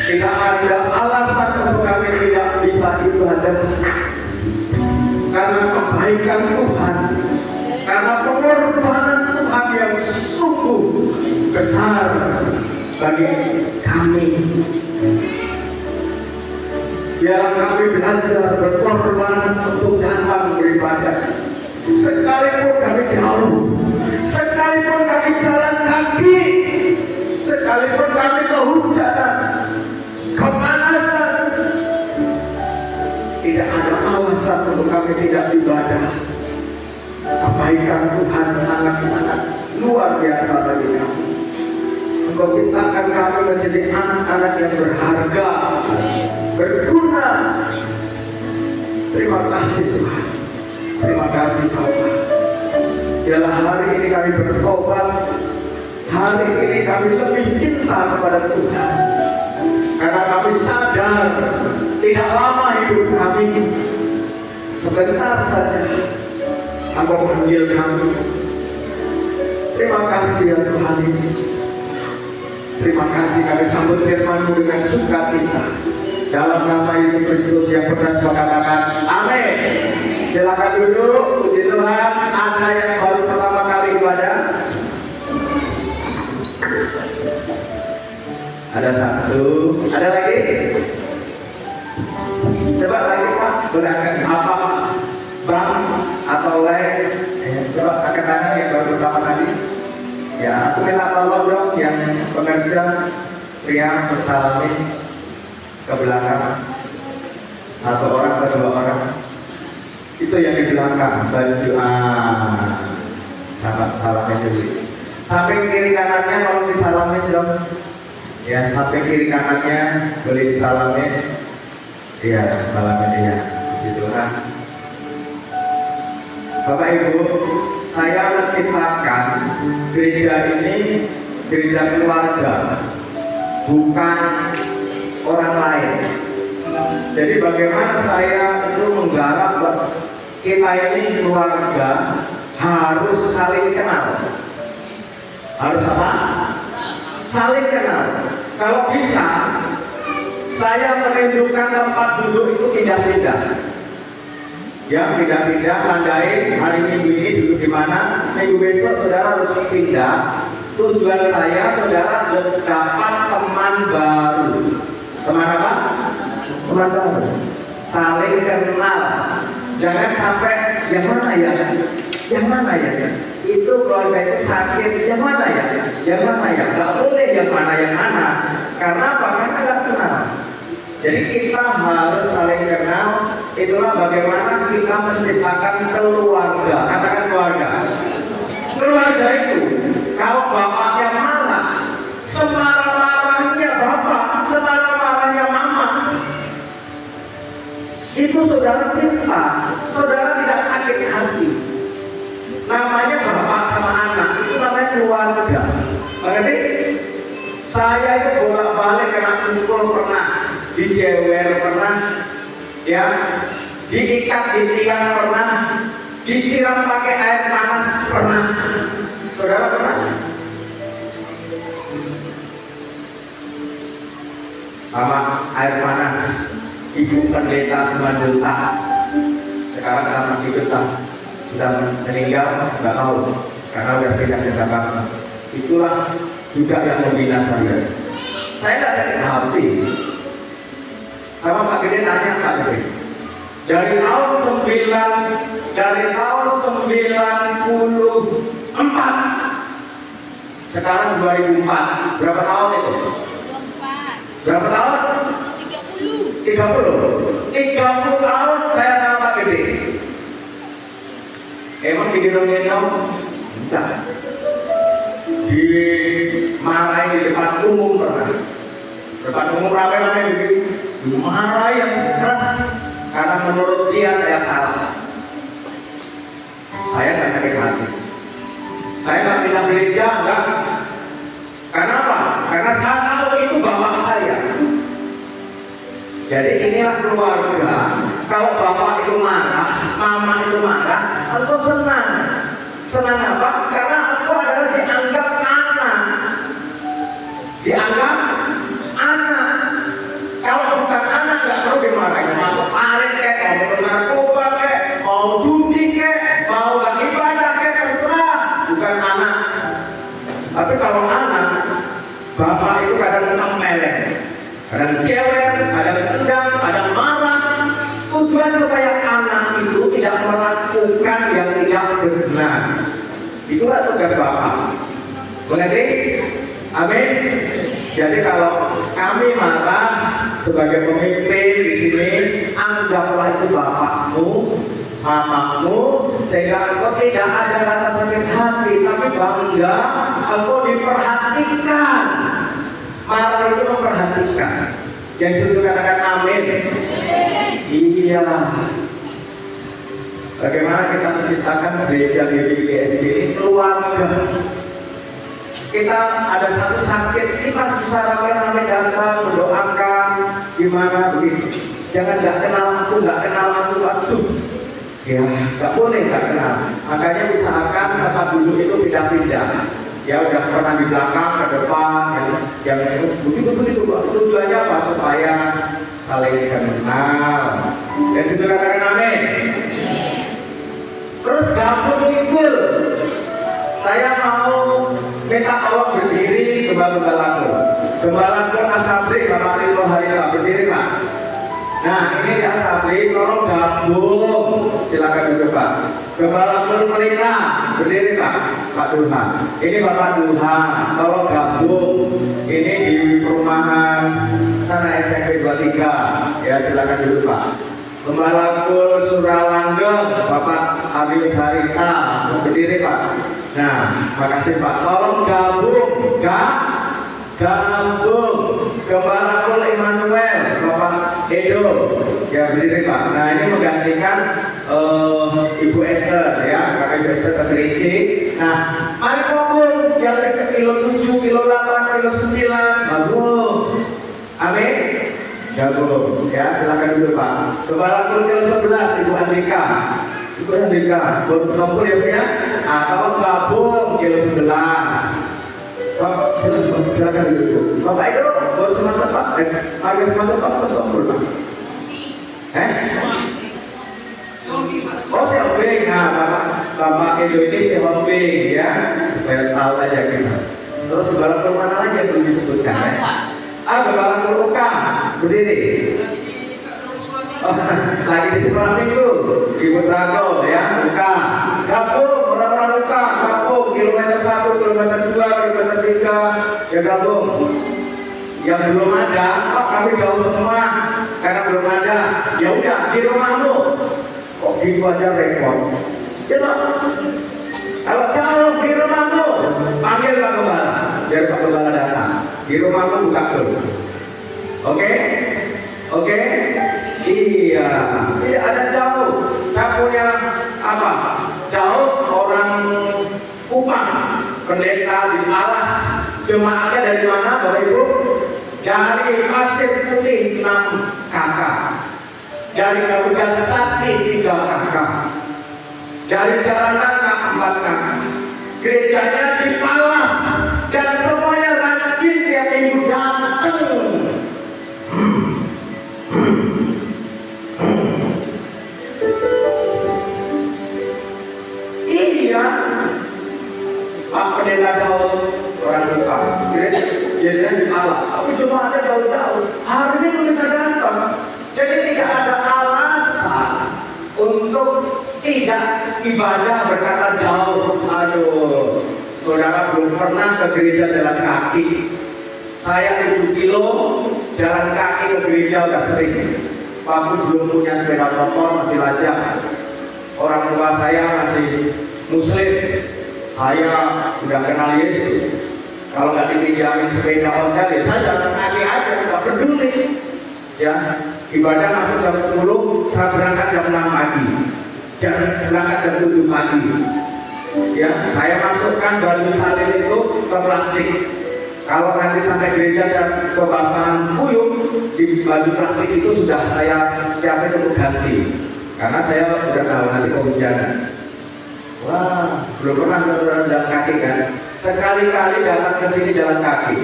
Tidak ada alasan untuk kami tidak bisa ibadah. Karena kebaikan Tuhan, karena pengorbanan Tuhan yang sungguh besar bagi kami. Biarlah kami belajar berkorban untuk datang beribadah. Sekalipun kami jauh, sekalipun kami jalan kaki, sekalipun kami kehujanan, kepanasan, tidak ada alasan untuk kami tidak ibadah. Kebaikan Tuhan sangat-sangat luar biasa bagi kami. Engkau ciptakan kami menjadi anak-anak yang berharga, berguna. Terima kasih Tuhan. Terima kasih Bapak. Biarlah hari ini kami bertobat. Hari ini kami lebih cinta kepada Tuhan. Karena kami sadar tidak lama hidup kami, sebentar saja Engkau panggil kami. Terima kasih ya Tuhan Yesus. Terima kasih kami sambut firman-Mu dengan sukacita. Dalam nama Yesus Kristus yang berkata katakan amin. Silakan duduk. Puji Tuhan. Ada yang baru pertama kali ibadah? Ada satu. Ada lagi? Coba lagi Pak. Boleh apa? Bang atau lain? Coba angkat tangan yang baru pertama kali. Ya, aku minta tolong dong yang pengerja pria bersalamin ke belakang. Satu orang atau dua orang. Itu yang di belakang baju salamnya dulu. Samping kiri kanannya kalau disalamin dong. Ya, samping kiri kanannya boleh disalamin. Iya, salamin ya. Gitu kan. Bapak Ibu, saya menciptakan gereja ini gereja keluarga, bukan orang lain. Jadi bagaimana saya itu menggarap kita ini keluarga harus saling kenal. Harus apa? Saling kenal. Kalau bisa, saya merindukan tempat duduk itu pindah-pindah. Ya, pindah-pindah, tandain hari Minggu ini duduk di mana, minggu besok saudara harus pindah. Tujuan saya saudara dapat teman baru. Teman apa? Teman baru. Saling kenal. Jangan sampai yang mana ya? Yang mana ya? Itu keluarga itu sakit. Yang mana ya? Yang mana ya? Gak boleh yang mana. Karena apa? Karena gak kenal. Jadi kita harus saling kenal. Itulah bagaimana kita menciptakan keluarga. Katakan keluarga. Keluarga itu kalau bapaknya marah, semarah-marahnya bapak, semarah-marahnya mama, itu saudara cinta, saudara tidak sakit hati. Namanya bapak sama anak, itu namanya keluarga. Mengerti? Saya itu bolak-balik kena pukul pernah, dijewer pernah, ya, diikat di tiang pernah, disiram pakai air panas pernah. Saudara pernah? Sama air panas, ibu pendeta Semandulta. Sekarang karena kita sudah meninggal, nggak tahu, karena sudah pindah ke Jakarta. Itulah juga yang membina saya. Saya tidak sakit hati. Sama Pak Gede tanya Pak Gede. Dari tahun 94, sekarang 2004, berapa tahun itu? 24. Berapa tahun? 30 tahun saya sama Pak Gede. Emang digendong-gendong? Tidak. Dimarahin di depan umum pernah. Depan umum rame-rame begitu. Marah yang keras karena menurut dia saya salah. Saya nggak sakit hati. Saya nggak pindah gereja, enggak. Karena apa? Karena saya tahu itu bapak saya. Jadi inilah keluarga. Kalau bapak itu marah, mama itu marah, aku senang. Senang apa? Karena aku adalah dianggap anak. Dianggap anak. kadang melek, kadang cewek, kadang tendang, kadang marah. Tujuan supaya anak itu tidak melakukan yang tidak benar. Itulah tugas Bapak. Mengerti? Amin. Jadi kalau kami marah sebagai pemimpin di sini, anggaplah itu bapakmu, mamamu, sehingga engkau tidak ada rasa sakit hati, tapi bangga engkau diperhatikan. Marah itu memperhatikan. Yang setuju katakan amin. Iya. Bagaimana kita menciptakan gereja GBGSD ini keluarga. Kita ada satu sakit, kita bisa ramai-ramai datang mendoakan, gimana begitu. Jangan nggak kenal aku, waduh. Ya, nggak boleh nggak kenal. Makanya usahakan tempat duduk itu pindah-pindah. Ya udah pernah di belakang ke depan, yang itu begitu. Tujuannya apa? Supaya saling kenal. Dan juga katakan amin. Terus gabung ikut. Saya mau minta Allah berdiri gembala-gembalaku. Gembalaku Asabri, Bapak Rito Harita, berdiri Pak. Nah ini ya Asabri, tolong gabung. Silakan duduk Pak. Gembalaku Melita, berdiri Pak. Pak Duhan. Ini Bapak Duhan, tolong gabung. Ini di perumahan sana SMP 23. Ya silakan duduk Pak. Gembalaku Suralanggeng, Bapak Abi Harita, berdiri Pak. Nah, makasih Pak. Tolong gabung, gabung. Gembala Kul Immanuel, Bapak Edo, ya berdiri Pak. Nah ini menggantikan Ibu Esther ya, karena Ibu Esther tergerinci. Nah, mari gabung yang dekat kilo 7, kilo 8, kilo 9, gabung. Amin. Gabung, ya silakan dulu Pak. Gembala Kul kilo 11, Ibu Andika. Ibu Andika, baru kumpul ya Pak ya. Atau gabung kilo 11. Bapak silakan dulu. Bapak itu baru semata Pak. Harga semata Pak atau kumpul Pak? Oh si Obeng. Nah Bapak Edo ini si Obeng ya. Supaya tahu aja kita. Terus gembala Kul mana lagi yang belum disebutkan ya? Gembala Kul Uka berdiri. Oh, lagi di sekolah minggu Ibu Trago ya, Uka gabung, orang-orang Uka gabung, kilometer 1, kilometer 2, kilometer 3 ya gabung. Yang belum ada, kami jauh semua karena belum ada. Ya udah di rumahmu. Kok gitu aja repot. Coba kalau jauh di rumahmu, panggil Pak Gembala, biar Pak Gembala datang. Di rumahmu buka dulu. Oke? Oke? Iya, tidak ada jauh. Saya punya apa? Jauh orang Kupang, pendeta di Alas. Jemaatnya dari mana, Bapak Ibu? Dari Pasir Putih 6 kakak, dari Garuda Sakti 3 kakak, dari Jalan Tangka 4 kakak. Gerejanya di Alas dan semuanya rajin tiap minggu datang. Iya, Pak Pendeta Daud orang Kupang, jadinya di Allah. Tapi cuma ada jauh-jauh. Hari ini bisa datang. Jadi tidak ada alasan untuk tidak ibadah berkata jauh. Aduh, saudara belum pernah ke gereja jalan kaki. Saya 7 kilo jalan kaki ke gereja udah sering. Waktu belum punya sepeda motor masih lajang. Orang tua saya masih Muslim. Saya udah kenal Yesus. Kalau nggak dipinjamin sepeda ontel, ya saya jalan kaki aja, nggak peduli. Ya, ibadah masuk jam 10, saya berangkat jam 6 pagi. Berangkat jam 7 pagi. Ya, saya masukkan baju salin itu ke plastik. Kalau nanti sampai gereja dan kebasahan puyuh, di baju plastik itu sudah saya siapin untuk ganti. Karena saya sudah tahu nanti kehujanan. Wah, belum pernah jalan kaki kan? Sekali-kali datang ke sini jalan kaki.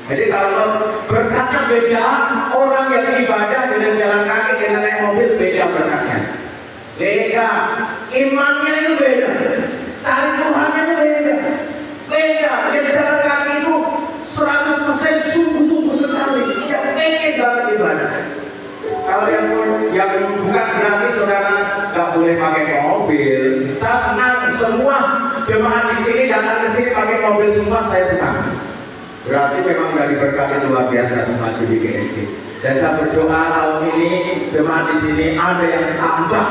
Jadi kalau berkatnya beda, orang yang ibadah dengan jalan kaki dengan naik mobil beda berkatnya. Beda, imannya itu beda, cari Tuhannya itu beda. Beda, jadi jalan kaki itu 100% datang ke sini pakai mobil semua, saya senang. Berarti memang dari berkati luar biasa sama di GSD. Dan saya berdoa tahun ini jemaat di sini ada yang tambah,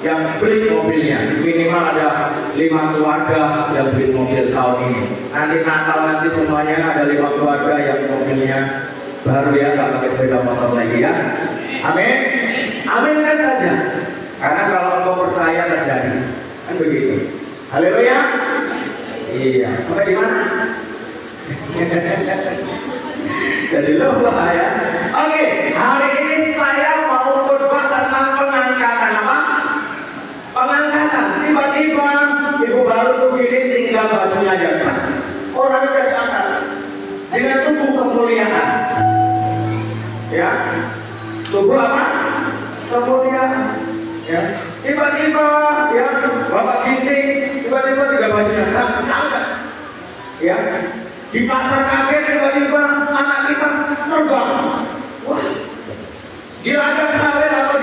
yang beli mobilnya. Minimal ada 5 keluarga yang beli mobil tahun ini. Nanti Natal nanti semuanya ada 5 keluarga yang mobilnya baru ya, nggak pakai sepeda motor lagi ya. Amin. Aminkan saja. Karena kalau engkau percaya terjadi, kan begitu. Haleluya. Iya. Sampai di mana? Jadi lupa ya. Oke, hari ini saya mau berbuat tentang pengangkatan apa? Pengangkatan. Tiba-tiba ibu baru begini tinggal bajunya aja kan. Orang udah diangkat dengan tubuh kemuliaan. Ya, tubuh apa? Kemuliaan. Ya, tiba-tiba ya bapak ginting, tiba-tiba juga bajunya angkat. Ya, di pasar kaget tiba-tiba anak kita terbang. Wah, dia ada sawit atau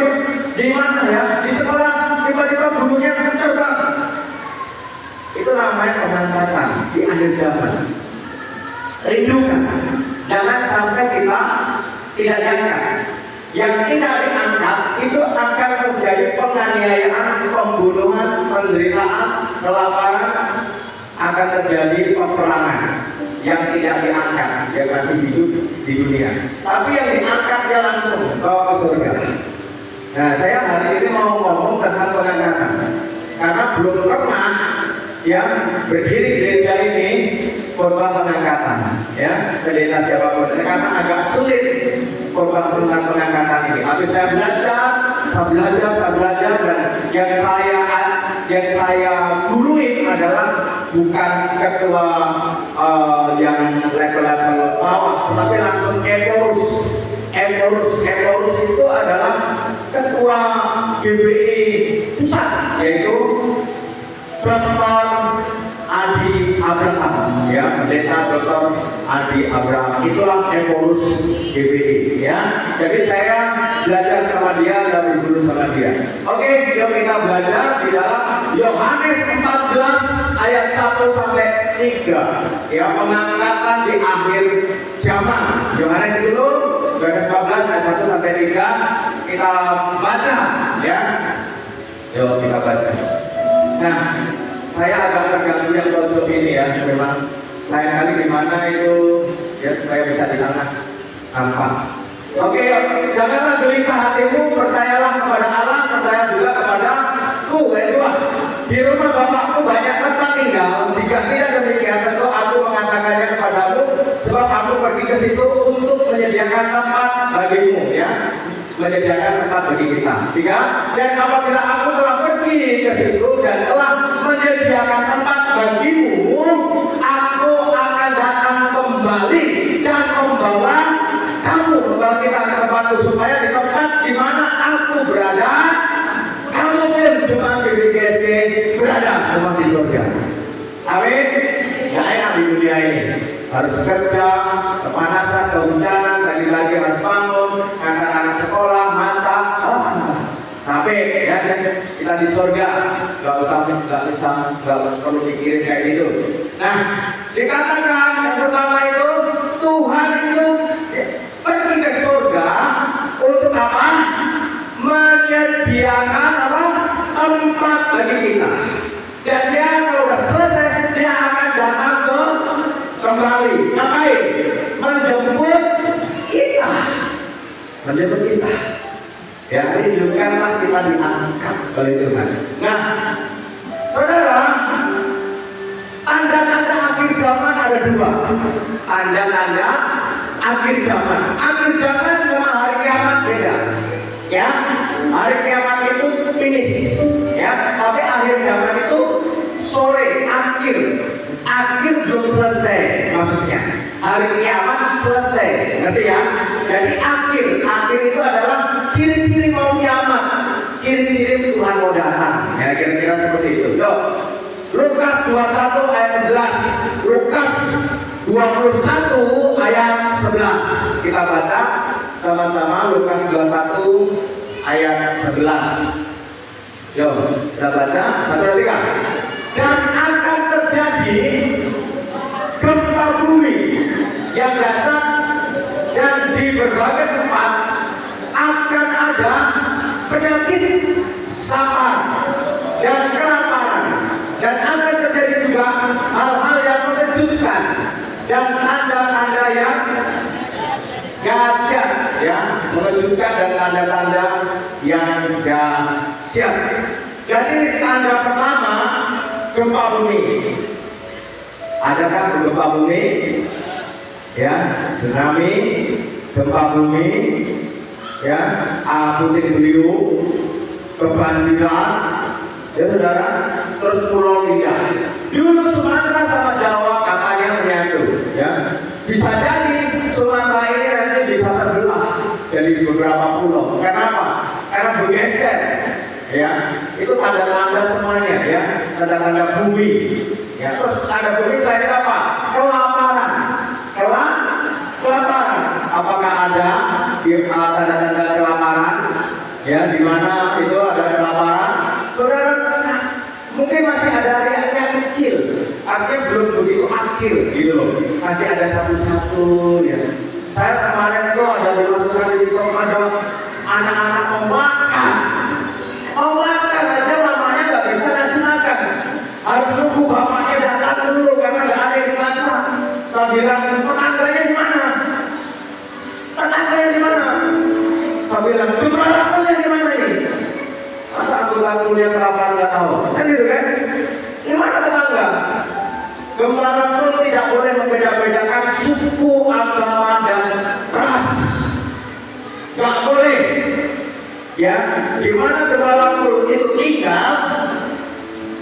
di mana ya? Di sekolah tiba-tiba gurunya terbang. Itu namanya pengangkatan di akhir zaman. Rindukan, jangan sampai kita tidak diangkat. Yang tidak diangkat itu akan menjadi penganiayaan, pembunuhan, penderitaan, kelaparan, akan terjadi peperangan. Yang tidak diangkat, dia masih hidup di dunia. Tapi yang diangkat dia langsung bawa ke surga. Nah, saya hari ini mau ngomong tentang pengangkatan. Karena belum pernah yang berdiri gereja ini korban pengangkatan, ya, pendeta siapapun. Karena agak sulit korban tentang pengangkatan ini. Tapi saya belajar, dan yang saya guruin adalah bukan ketua yang level-level bawah, tapi langsung Ekorus itu adalah ketua GBI pusat, yaitu Dr. Adi Abraham, ya, pendeta Dr. Adi Abraham. Itulah Ekorus GBI, ya. Jadi saya belajar sama dia dan berguru sama dia. Oke, yuk kita belajar di dalam Yohanes 14 ayat 1 sampai 3. Ya, pengangkatan di akhir zaman. Yohanes dulu, Yohanes 14 ayat 1 sampai 3. Kita baca, ya. Yuk kita baca. Nah, saya agak terganggu yang pojok ini ya, memang lain kali gimana itu ya supaya bisa di tengah nampak. Oke, janganlah gelisah hatimu, percayalah kepada Allah, percaya juga kepadaku. Itulah di rumah bapakku banyak tempat tinggal. Jika tidak demikian, tentu aku mengatakannya kepadamu, sebab aku pergi ke situ untuk menyediakan tempat bagimu, ya. Menyediakan tempat bagi kita. Tiga, dan apabila aku telah pergi ke situ dan telah menyediakan tempat bagimu, aku akan datang kembali dan membawa kita ke tempatku, supaya di tempat di mana aku berada, kamu pun cuma di GSD berada semua di surga. Amin. Ya, enak di dunia ini. Harus kerja, kepanasan, kehujanan, lagi-lagi harus bangun, antar anak sekolah, masak, tapi ya kita di surga nggak perlu pikirin kayak gitu. Nah, dikatakan yang pertama itu Tuhan itu pergi ke surga untuk apa? Menyediakan apa? Tempat bagi kita. Dan dia kalau sudah selesai, dia akan datang kembali. Ngapain? Menjemput kita. Ya, rindukanlah kita diangkat oleh Tuhan. Nah, saudara, tanda-tanda akhir zaman ada dua. Tanda-tanda akhir zaman. Akhir zaman sama hari kiamat beda. Ya, hari kiamat itu finish. Ya, tapi akhir zaman itu sore, akhir belum selesai maksudnya. Hari kiamat selesai, ngerti ya? Jadi akhir itu adalah ciri-ciri mau kiamat, ciri-ciri Tuhan mau datang. Ya, kira-kira seperti itu. Yuk, Lukas 21 ayat 11. Lukas 21 ayat 11. Kita baca sama-sama Lukas 21 ayat 11. Yuk, kita baca 1, 2, 3. Dan akan terjadi gempa bumi yang dahsyat dan di berbagai tempat akan ada penyakit samar dan kelaparan, dan akan terjadi juga hal-hal yang mengejutkan dan tanda-tanda yang dahsyat, ya, mengejutkan dan tanda-tanda yang dahsyat. Jadi tanda pertama, gempa bumi. Adakah gempa bumi? Ya, tsunami, gempa bumi, ya, puting beliung, kebanjiran, ya saudara, terus pulau lidah. Dulu Sumatera sama Jawa katanya menyatu, ya. Bisa jadi Sumatera ini nanti bisa terbelah jadi beberapa pulau. Kenapa? Karena bergeser, ya. Itu tanda-tanda semuanya, ya, tanda-tanda bumi. Ya, terus tanda bumi selain apa? Kelaparan, kelaparan. Apakah ada tanda-tanda kelaparan? Ya, di mana itu ada kelaparan? Saudara, mungkin masih ada areanya kecil, artinya belum begitu aktif, gitu loh. Masih ada satu-satu, ya. Saya kemarin itu ada dimasukkan di situ, ada anak-anak mau makan aja mamanya nggak bisa ngasih makan. Harus tunggu bapaknya datang dulu karena nggak ada di pasar. Saya bilang, tetangganya di mana? Tetangganya di mana? Saya bilang, kepala di mana ini? Masa aku lihat kelaparan nggak tahu? Kan gitu kan? Di mana tetangga? Gembala pun tidak boleh membeda-bedakan suku, agama, dan ras. Nggak boleh. Ya, di mana gembala pun itu tinggal,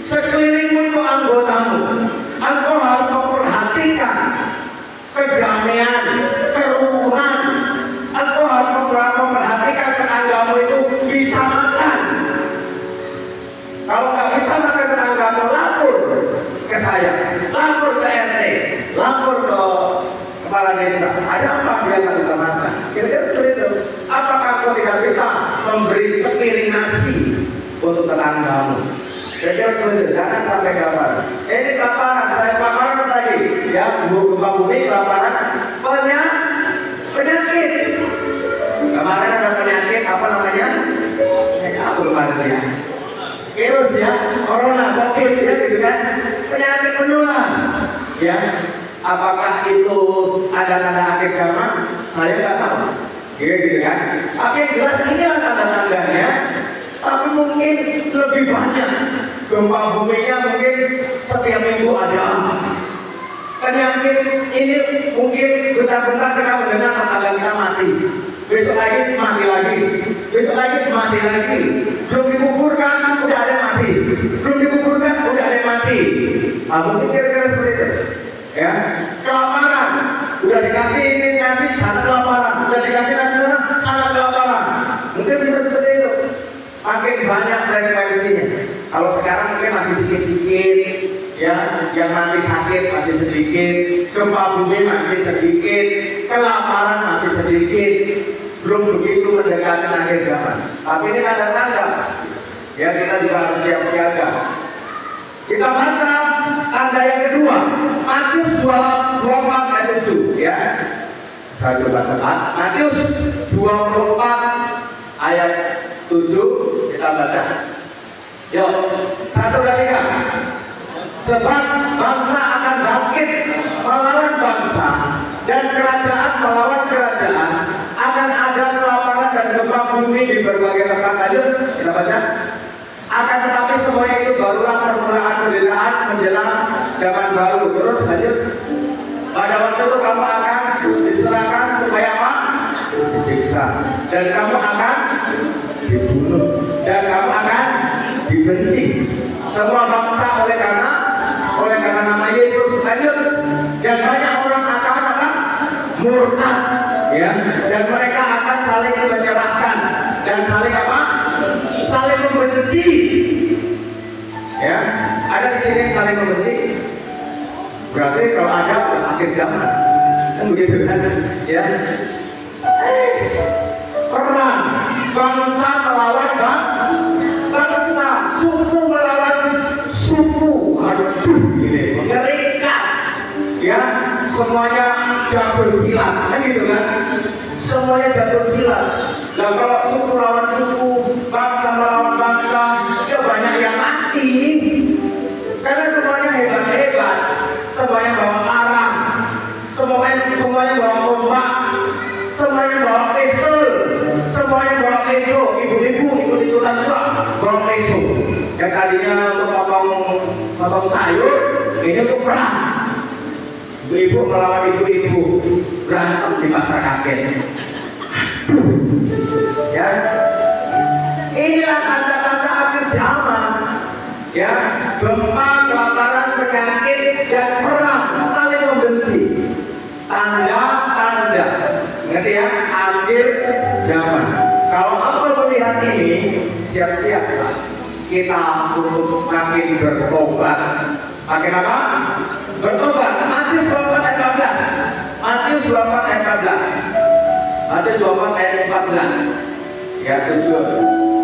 sekelilingmu itu anggotamu. Engkau harus memperhatikan kedamaian, kerukunan. Engkau harus memperhatikan tetanggamu itu bisa makan. Kalau nggak bisa makan tetanggamu, lapor ke saya, lapor ke RT, lapor ke kepala desa. Ada apa dia nggak bisa makan? Kira-kira seperti itu. Apakah kau tidak bisa memberi sepiring nasi untuk tetanggamu? Kira-kira seperti itu. Jangan sampai kelaparan. Ini kelaparan, saya kelaparan tadi, ya, gempa bumi, kelaparan, penyakit. Kemarin ada penyakit apa namanya? Apa kemarin ya? Virus, ya, corona, covid, ya, gitu kan? Penyakit menular, ya. Apakah itu tanda-tanda akhir zaman? Saya nggak tahu, ya, gitu kan? Tapi jelas ini adalah tanda-tandanya. Tapi mungkin lebih banyak gempa buminya, mungkin setiap minggu ada. Penyakit ini mungkin bentar-bentar kita mendengar tetangga kita mati, besok lagi mati lagi, besok lagi mati lagi. Belum dikuburkan udah ada mati, belum dikuburkan udah ada mati. Mungkin kira-kira seperti itu. Ya, kelaparan, udah dikasih ini, dikasih sana kelaparan, udah dikasih nasi sana kelaparan. Mungkin bisa seperti itu. Makin banyak frekuensinya. Kalau sekarang mungkin masih sedikit-sedikit, ya, yang mati sakit masih sedikit, gempa bumi masih sedikit, kelaparan masih sedikit, belum begitu mendekati akhir zaman. Tapi ini tanda-tanda, ya, kita juga harus siap-siaga. Kita baca tanda yang kedua, Matius 24 ayat 7, ya. Saya coba baca Matius 24 ayat 7, kita baca. Yuk, 1, 2, 3. Sebab bangsa akan bangkit melawan bangsa dan kerajaan melawan kerajaan, akan ada kelaparan dan gempa bumi di berbagai tempat. Lanjut, kita baca. Akan tetapi semuanya itu barulah permulaan penderitaan menjelang zaman baru. Terus lanjut. Pada waktu itu kamu akan diserahkan supaya apa? Disiksa. Dan kamu akan dibunuh. Dan kamu akan dibenci semua bangsa oleh karena nama Yesus. Lanjut. Dan banyak orang akan murtad, ya, dan mereka akan saling menyerahkan dan saling apa? Saling membenci. Ya, ada di sini saling membenci. Berarti kalau ada akhir zaman, kan begitu kan? Ya. Perang bangsa melawan bangsa, suku melawan suku. Aduh, ini semuanya jago silat, kan gitu kan? Semuanya jago silat. Nah kalau suku lawan suku, bangsa melawan bangsa, ya banyak yang mati. Karena semuanya hebat-hebat, semuanya bawa arang, semuanya bawa ombak, semuanya bawa pistol, semuanya bawa peso. Ibu-ibu ikut-ikutan juga bawa peso. Yang tadinya untuk potong sayur, ini untuk perang. Ibu-ibu melawan ibu-ibu, berantem di pasar kaget. Ya, inilah tanda-tanda akhir zaman. Ya, gempa, kelaparan, penyakit, dan perang saling membenci. Tanda-tanda, ngerti ya? Akhir zaman. Kalau engkau melihat ini, siap-siaplah kita untuk makin bertobat. Makin apa? Bertobat. Matius 24 ayat 14. Matius 24 ayat 14. Matius 24 ayat 14. Ya, tujuh.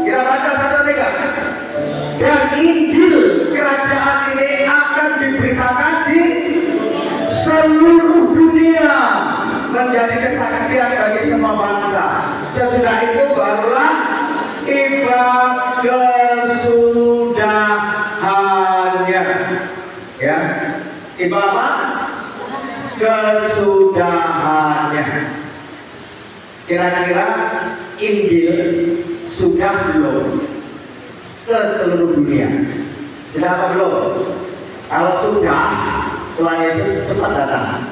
Kita baca satu tiga. Dan Injil kerajaan ini akan diberitakan di seluruh dunia menjadi kesaksian bagi semua bangsa. Sesudah itu barulah tiba kesudahannya. Ya, tiba apa? Kesudahannya. Kira-kira Injil sudah belum ke seluruh dunia? Sudah apa belum? Kalau sudah, Tuhan Yesus cepat datang.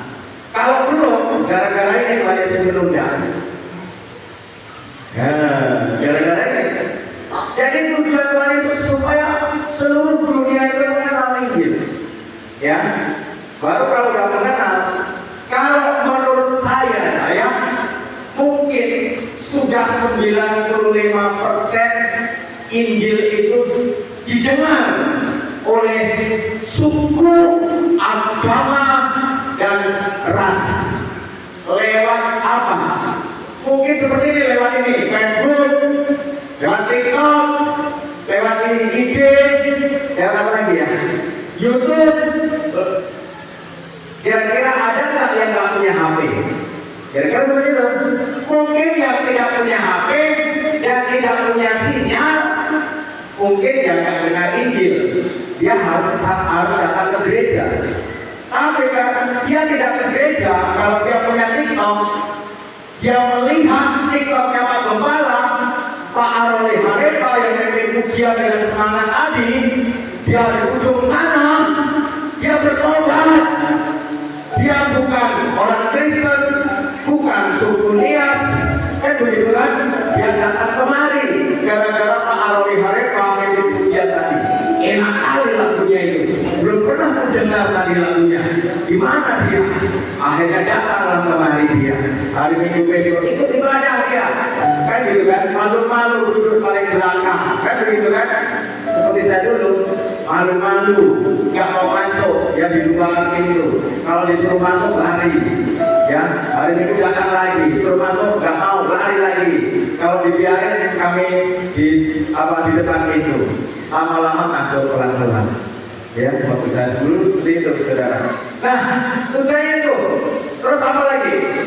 Kalau belum, gara-gara ini Tuhan Yesus menunda. Gara-gara ini. Jadi tujuan Tuhan Yesus supaya seluruh dunia itu mengenal Injil. Ya, baru kalau udah mengenal, kalau menurut saya, ya, mungkin sudah 95% Injil itu didengar oleh suku, agama, dan ras. Lewat apa? Mungkin seperti ini, lewat ini, Facebook, lewat TikTok, lewat ini IG, lewat apa lagi ya? YouTube. Kira-kira ada nggak yang nggak punya HP? Kira-kira seperti itu. Mungkin yang tidak punya HP dan tidak punya sinyal, mungkin yang nggak dengar Injil, dia harus datang ke gereja. Tapi karena dia tidak ke gereja, kalau dia punya TikTok, dia melihat TikToknya Pak Gembala, Pak Aroli Harepa yang memberi pujian dengan semangat tadi, dia di ujung sana, dia bertobat. Dia bukan orang Kristen, bukan suku Nias, begitu kan? Dia datang kemari gara-gara Pak Aroli Harepa memberi pujian tadi. Enak kali lagunya itu. Belum pernah mendengar tadi lagunya. Di mana dia? Akhirnya datanglah kemari dia. Hari Minggu besok itu ibadah dia. Kan gitu kan? Malu-malu duduk paling belakang. Kan begitu kan? Seperti saya dulu, malu-malu, nggak mau masuk, ya di luar pintu. Kalau disuruh masuk lari, ya hari Minggu datang lagi, disuruh masuk nggak mau, lari lagi. Kalau dibiarin kami di depan pintu, lama-lama masuk pelan-pelan. Ya, waktu saya dulu seperti itu, saudara. Nah, tujuannya itu. Terus apa lagi?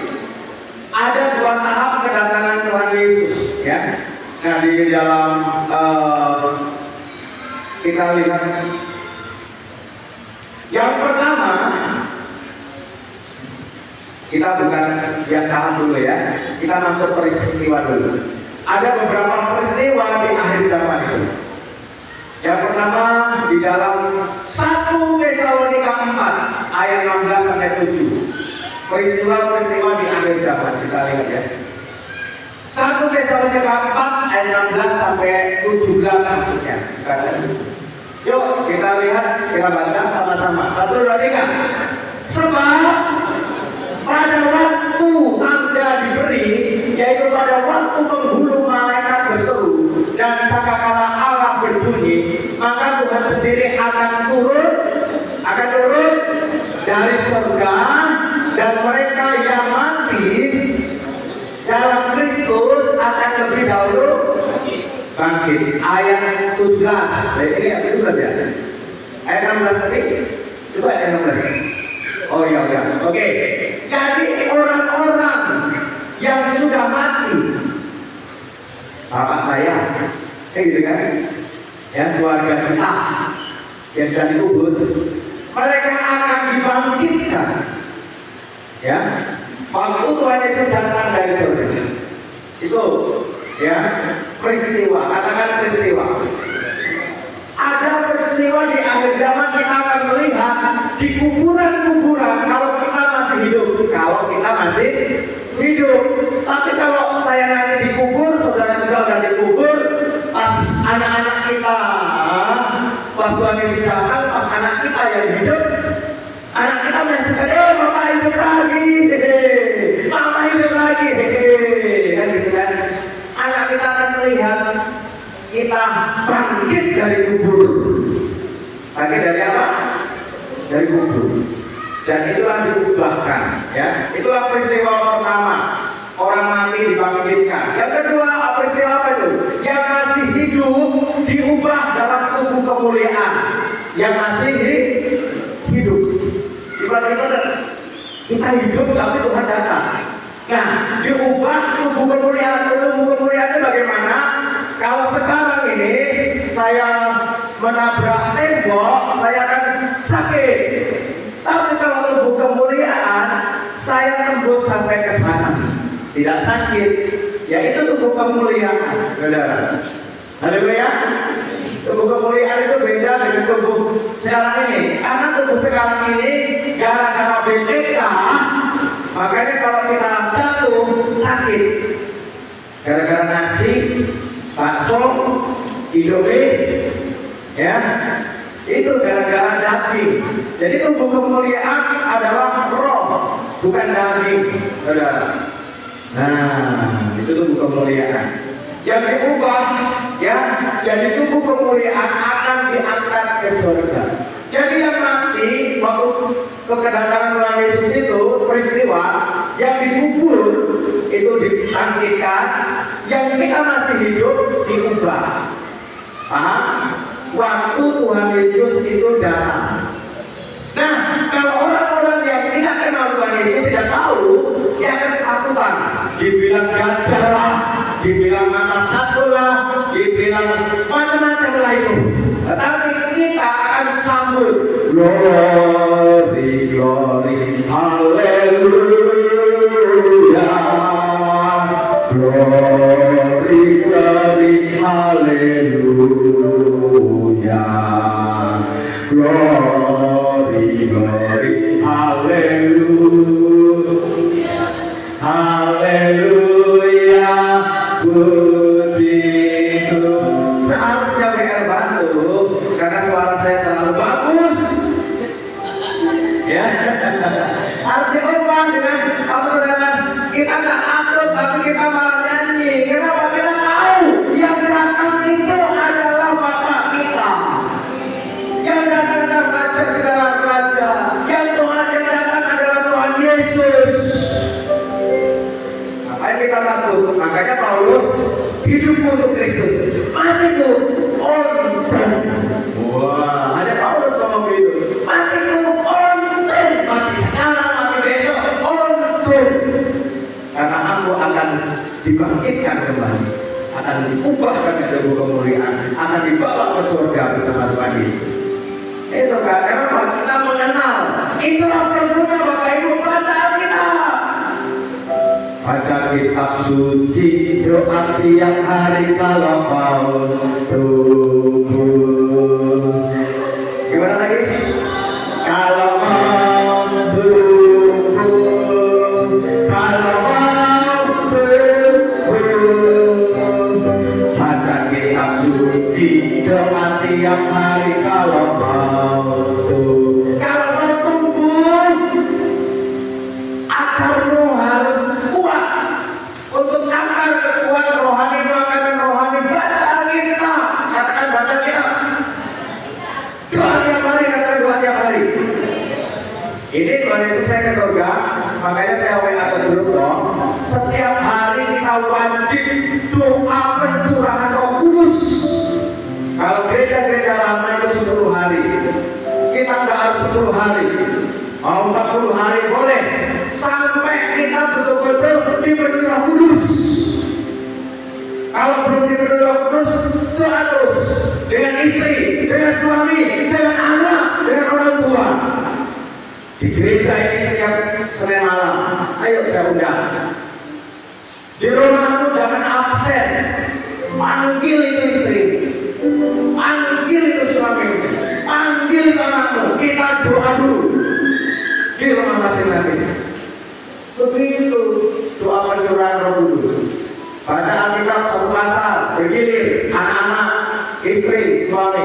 Ada dua tahap kedatangan Tuhan Yesus, ya. Nah, di dalam kita lihat yang pertama, kita bukan yang tahan dulu ya, kita masuk peristiwa dulu. Ada beberapa peristiwa di akhir zaman itu. Yang pertama di dalam 1 Tesalonika 4 ayat 16 sampai 7. Peristiwa-peristiwa di akhir zaman kita lihat ya. 1 Tesalonika 4 ayat 16 sampai 17 maksudnya. Yuk kita lihat, kita baca sama-sama. 1, 2, 3. Sebab pada waktu Anda diberi, yaitu pada waktu penghulu malaikat berseru dan sangkakala Allah berbunyi, maka Tuhan sendiri akan turun dari surga, dan mereka yang mati dalam Kristus akan lebih dahulu bangkit. Ayat 17. Ini ayat 17 ya. Ayat 16 tadi. Coba ayat 16. Oh iya, iya. Oke. Jadi orang-orang yang sudah mati, bapak saya, gitu kan? Ya, keluarga kita yang sudah dikubur, mereka akan dibangkitkan. Ya, waktu Tuhan Yesus datang dari surga. Itu ya peristiwa, katakan peristiwa. Ada peristiwa di akhir zaman kita akan melihat di kuburan-kuburan kalau kita masih hidup, Tapi kalau saya nanti dikubur, saudara juga udah dikubur, pas anak-anak kita, pas Tuhan Yesus datang, pas anak kita yang hidup, anak kita menyaksikan, mama hidup lagi, mama hidup lagi, kan gitu kan? Anak kita akan melihat kita bangkit dari kubur. Bangkit dari apa? Dari kubur. Dan itulah diubahkan, ya. Itulah peristiwa pertama, orang mati dibangkitkan. Yang kedua, peristiwa apa itu? Yang masih hidup diubah dalam tubuh kemuliaan. Yang masih hidup. Tiba-tiba kita hidup tapi Tuhan datang. Nah, diubah tubuh kemuliaan. Tubuh kemuliaan itu bagaimana? Kalau sekarang ini saya menabrak tembok, saya akan sakit. Tapi kalau tubuh kemuliaan, saya tembus sampai ke sana, tidak sakit. Ya itu tubuh kemuliaan, saudara. Haleluya. Tubuh kemuliaan itu beda dengan tubuh sekarang ini. Karena tubuh sekarang ini gara-gara BTK, makanya kalau kita jatuh sakit. Gara-gara nasi, bakso, Indomie, ya. Itu gara-gara daging. Jadi tubuh kemuliaan adalah roh, bukan daging, saudara. Nah, itu tubuh kemuliaan. Yang diubah, ya, jadi tubuh kemuliaan akan diangkat ke surga. Jadi yang mati waktu kedatangan Tuhan Yesus itu peristiwa, yang dikubur itu dibangkitkan, yang kita masih hidup diubah. Paham? Waktu Tuhan Yesus itu datang. Nah, kalau orang-orang yang tidak kenal Tuhan Yesus tidak tahu, dia akan ketakutan. Dibilang gajah lah, dibilang mata satu lah, dibilang macam-macam lah itu. Tetapi kita akan sambut glory, glory, haleluya, glory, glory, haleluya, glory, glory, haleluya, haleluya, pujiku. Seharusnya WR bantu karena suara saya terlalu bagus, ya. Harus diubah dengan apa, saudara? Kita nggak takut tapi kita malah nyanyi. Kenapa? Kita tahu yang datang itu adalah Bapa kita. Yang datang adalah Raja segala raja. Yang Tuhan yang datang adalah Tuhan Yesus. Ngapain kita takut? Makanya Paulus hidup untuk Kristus, matiku onten. Wah, ada Paulus ngomong gitu. Matiku onten, mati sekarang, mati besok, onten. Karena aku akan dibangkitkan kembali, akan diubahkan dengan tubuh kemuliaan, akan dibawa ke surga bersama Tuhan Yesus. Itu kan, karena kita mengenal. Itulah perlunya Bapak Ibu, baca Alkitab. Baca kitab suci, doa tiap hari kalau mau tumbuh. Gimana lagi? Kalau mau tumbuh, kalau mau tumbuh. Baca kitab suci, doa tiap hari kalau mau tumbuh. Kalau mau tumbuh, akarmu harus kuat. Untuk akar kekuatan rohani, makanan rohani, baca kita. Katakan baca kita. Doa tiap hari, katakan doa tiap hari. Ini Tuhan Yesus saya ke surga, makanya saya WA ke grup dong. Setiap hari kita wajib doa pencurahan Roh Kudus. Kalau gereja-gereja lama itu 10 hari, kita nggak harus 10 hari. Mau 40 hari boleh, sampai kita betul-betul dipenuhi Roh Kudus. Kalau belum dipenuhi Roh Kudus, doa terus dengan istri, dengan suami, dengan anak, dengan orang tua. Di gereja ini setiap Senin malam, ayo saya undang. Di rumahmu jangan absen. Panggil itu istri, panggil itu suami, panggil itu anakmu. Kita doa dulu di rumah masing-masing. Begitu doa pencurahan Roh Kudus. Baca Alkitab satu pasal, bergilir, anak-anak, istri, suami.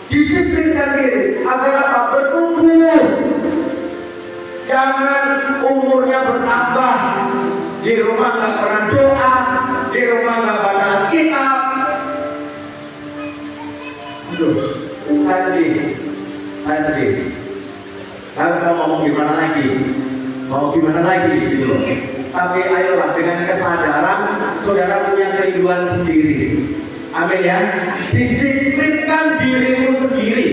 Disiplinkan diri agar apa? Bertumbuh. Jangan umurnya bertambah. Di rumah nggak pernah doa, di rumah nggak baca Alkitab. Aduh, saya sedih. Kalau mau ngomong gimana lagi? Mau gimana lagi gitu loh. Tapi ayolah dengan kesadaran saudara punya kerinduan sendiri. Amin ya. Disiplinkan dirimu sendiri.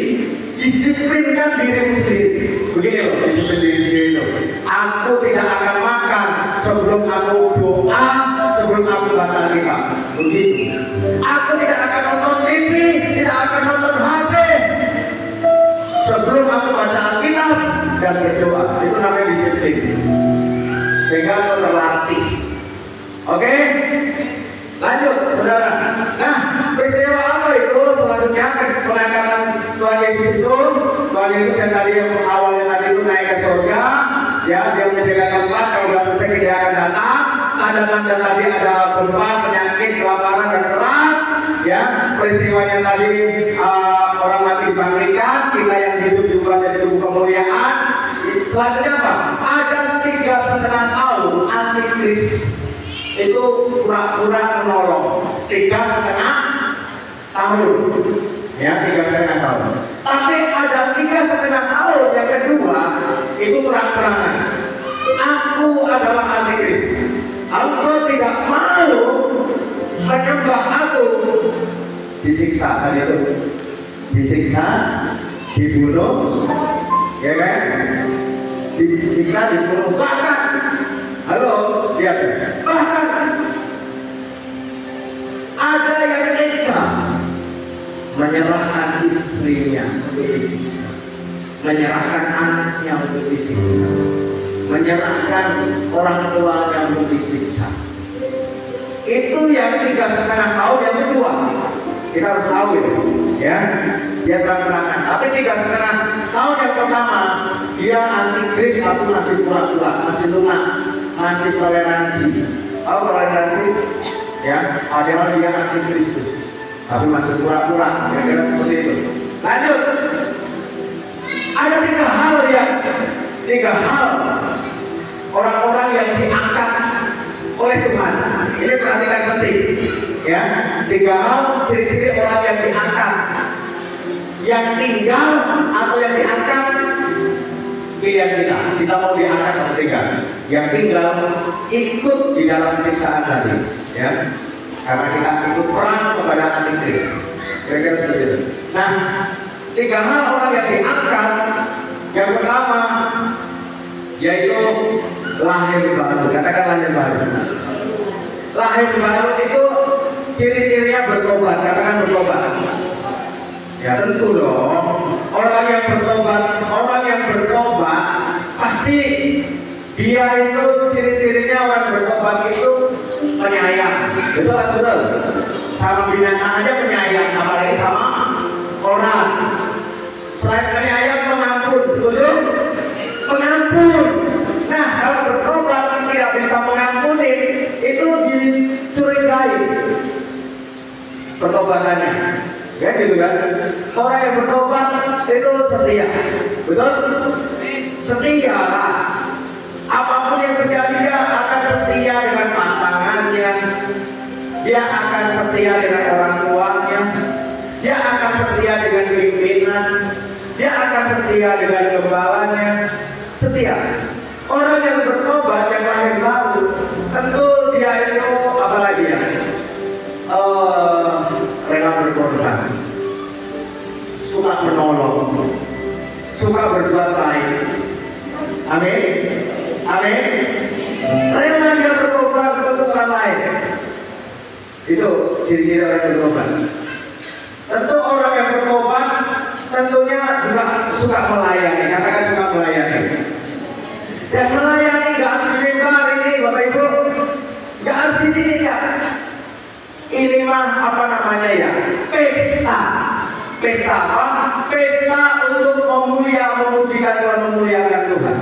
Disiplinkan dirimu sendiri. Begini loh, disiplin diri sendiri itu. Aku tidak akan makan sebelum aku doa, sebelum aku baca Alkitab. Begitu. Aku tidak akan nonton TV, tidak akan nonton HP sebelum aku baca Alkitab dan berdoa. Itu namanya disiplin. Sehingga aku terlatih. Oke? Lanjut, saudara. Nah, peristiwa apa itu? Selanjutnya pengangkatan Tuhan Yesus itu. Tuhan Yesus yang tadi yang awalnya tadi itu naik ke surga. Ya, dia menyediakan tempat. Kalau sudah selesai dia akan datang. Tanda-tanda tadi ada gempa, penyakit, kelaparan dan perang. Ya, peristiwanya tadi orang mati dibangkitkan. Kita yang hidup juga jadi tubuh kemuliaan. Selanjutnya apa? Ada 3,5 tahun antikris. Itu pura-pura menolong 3,5 tahun, ya 3,5 tahun. Tapi ada 3,5 tahun yang kedua itu terang-terangan. Aku adalah antikris. Engkau tidak mau menyembah aku, disiksa tadi itu, disiksa, dibunuh, ya kan? Disiksa, dibunuh, bahkan, halo, lihat, bahkan ada yang tega menyerahkan istrinya untuk disiksa, menyerahkan anaknya untuk disiksa, menyerahkan orang tuanya untuk disiksa. Itu yang 3,5 tahun yang kedua. Kita harus tahu itu, ya. Dia terang-terangan. Tapi 3,5 tahun yang pertama, dia antikris, aku masih pura-pura, masih lunak, masih toleransi. Tahu toleransi? Ya, padahal dia antikristus, tapi masih pura-pura. Kira-kira seperti itu. Lanjut. Ada 3 hal ya, 3 hal orang-orang yang diangkat oleh Tuhan. Ini perhatikan penting, ya. 3 hal ciri-ciri orang yang diangkat, yang tinggal atau yang diangkat. Pilihan kita mau diangkat atau tinggal. Yang tinggal ikut di dalam siksaan tadi, ya. Karena kita ikut perang kepada antikris. Kira-kira seperti itu. Nah, 3 hal orang yang diangkat. Yang pertama yaitu lahir baru. Katakan lahir baru. Lahir baru itu ciri-cirinya bertobat. Katakan bertobat. Ya tentu dong. Orang yang bertobat pasti dia itu ciri-cirinya orang bertobat itu penyayang. Betul. Sama binatang aja penyayang, apalagi sama orang. Selain penyayang, pengampun. Betul? Pengampun. Nah, kalau bertobat tidak bisa mengampuni, itu dicurigai pertobatannya. Ya gitu kan? Orang yang bertobat itu setia. Betul? Setia. Apapun yang terjadi, dia akan setia dengan pasangannya. Dia akan setia dengan orang tuanya. Dia akan setia dengan pimpinan. Dia akan setia dengan gembalanya. Setia. Orang yang bertobat, yang lahir baru, tentu dia itu apalagi ya? Rela berkorban, suka menolong, suka berbuat baik. Amin. Amin. Rela dia bertobat untuk orang lain. Itu ciri-ciri orang yang bertobat. Tentu orang yang bertobat tentunya juga suka melayani. Katakan suka melayani. Dan melayani nggak harus di mimbar ini, Bapak Ibu. Nggak harus di sini ya. Ini mah apa namanya ya? Pesta. Pesta apa? Pesta untuk memuliakan Tuhan, memuliakan Tuhan.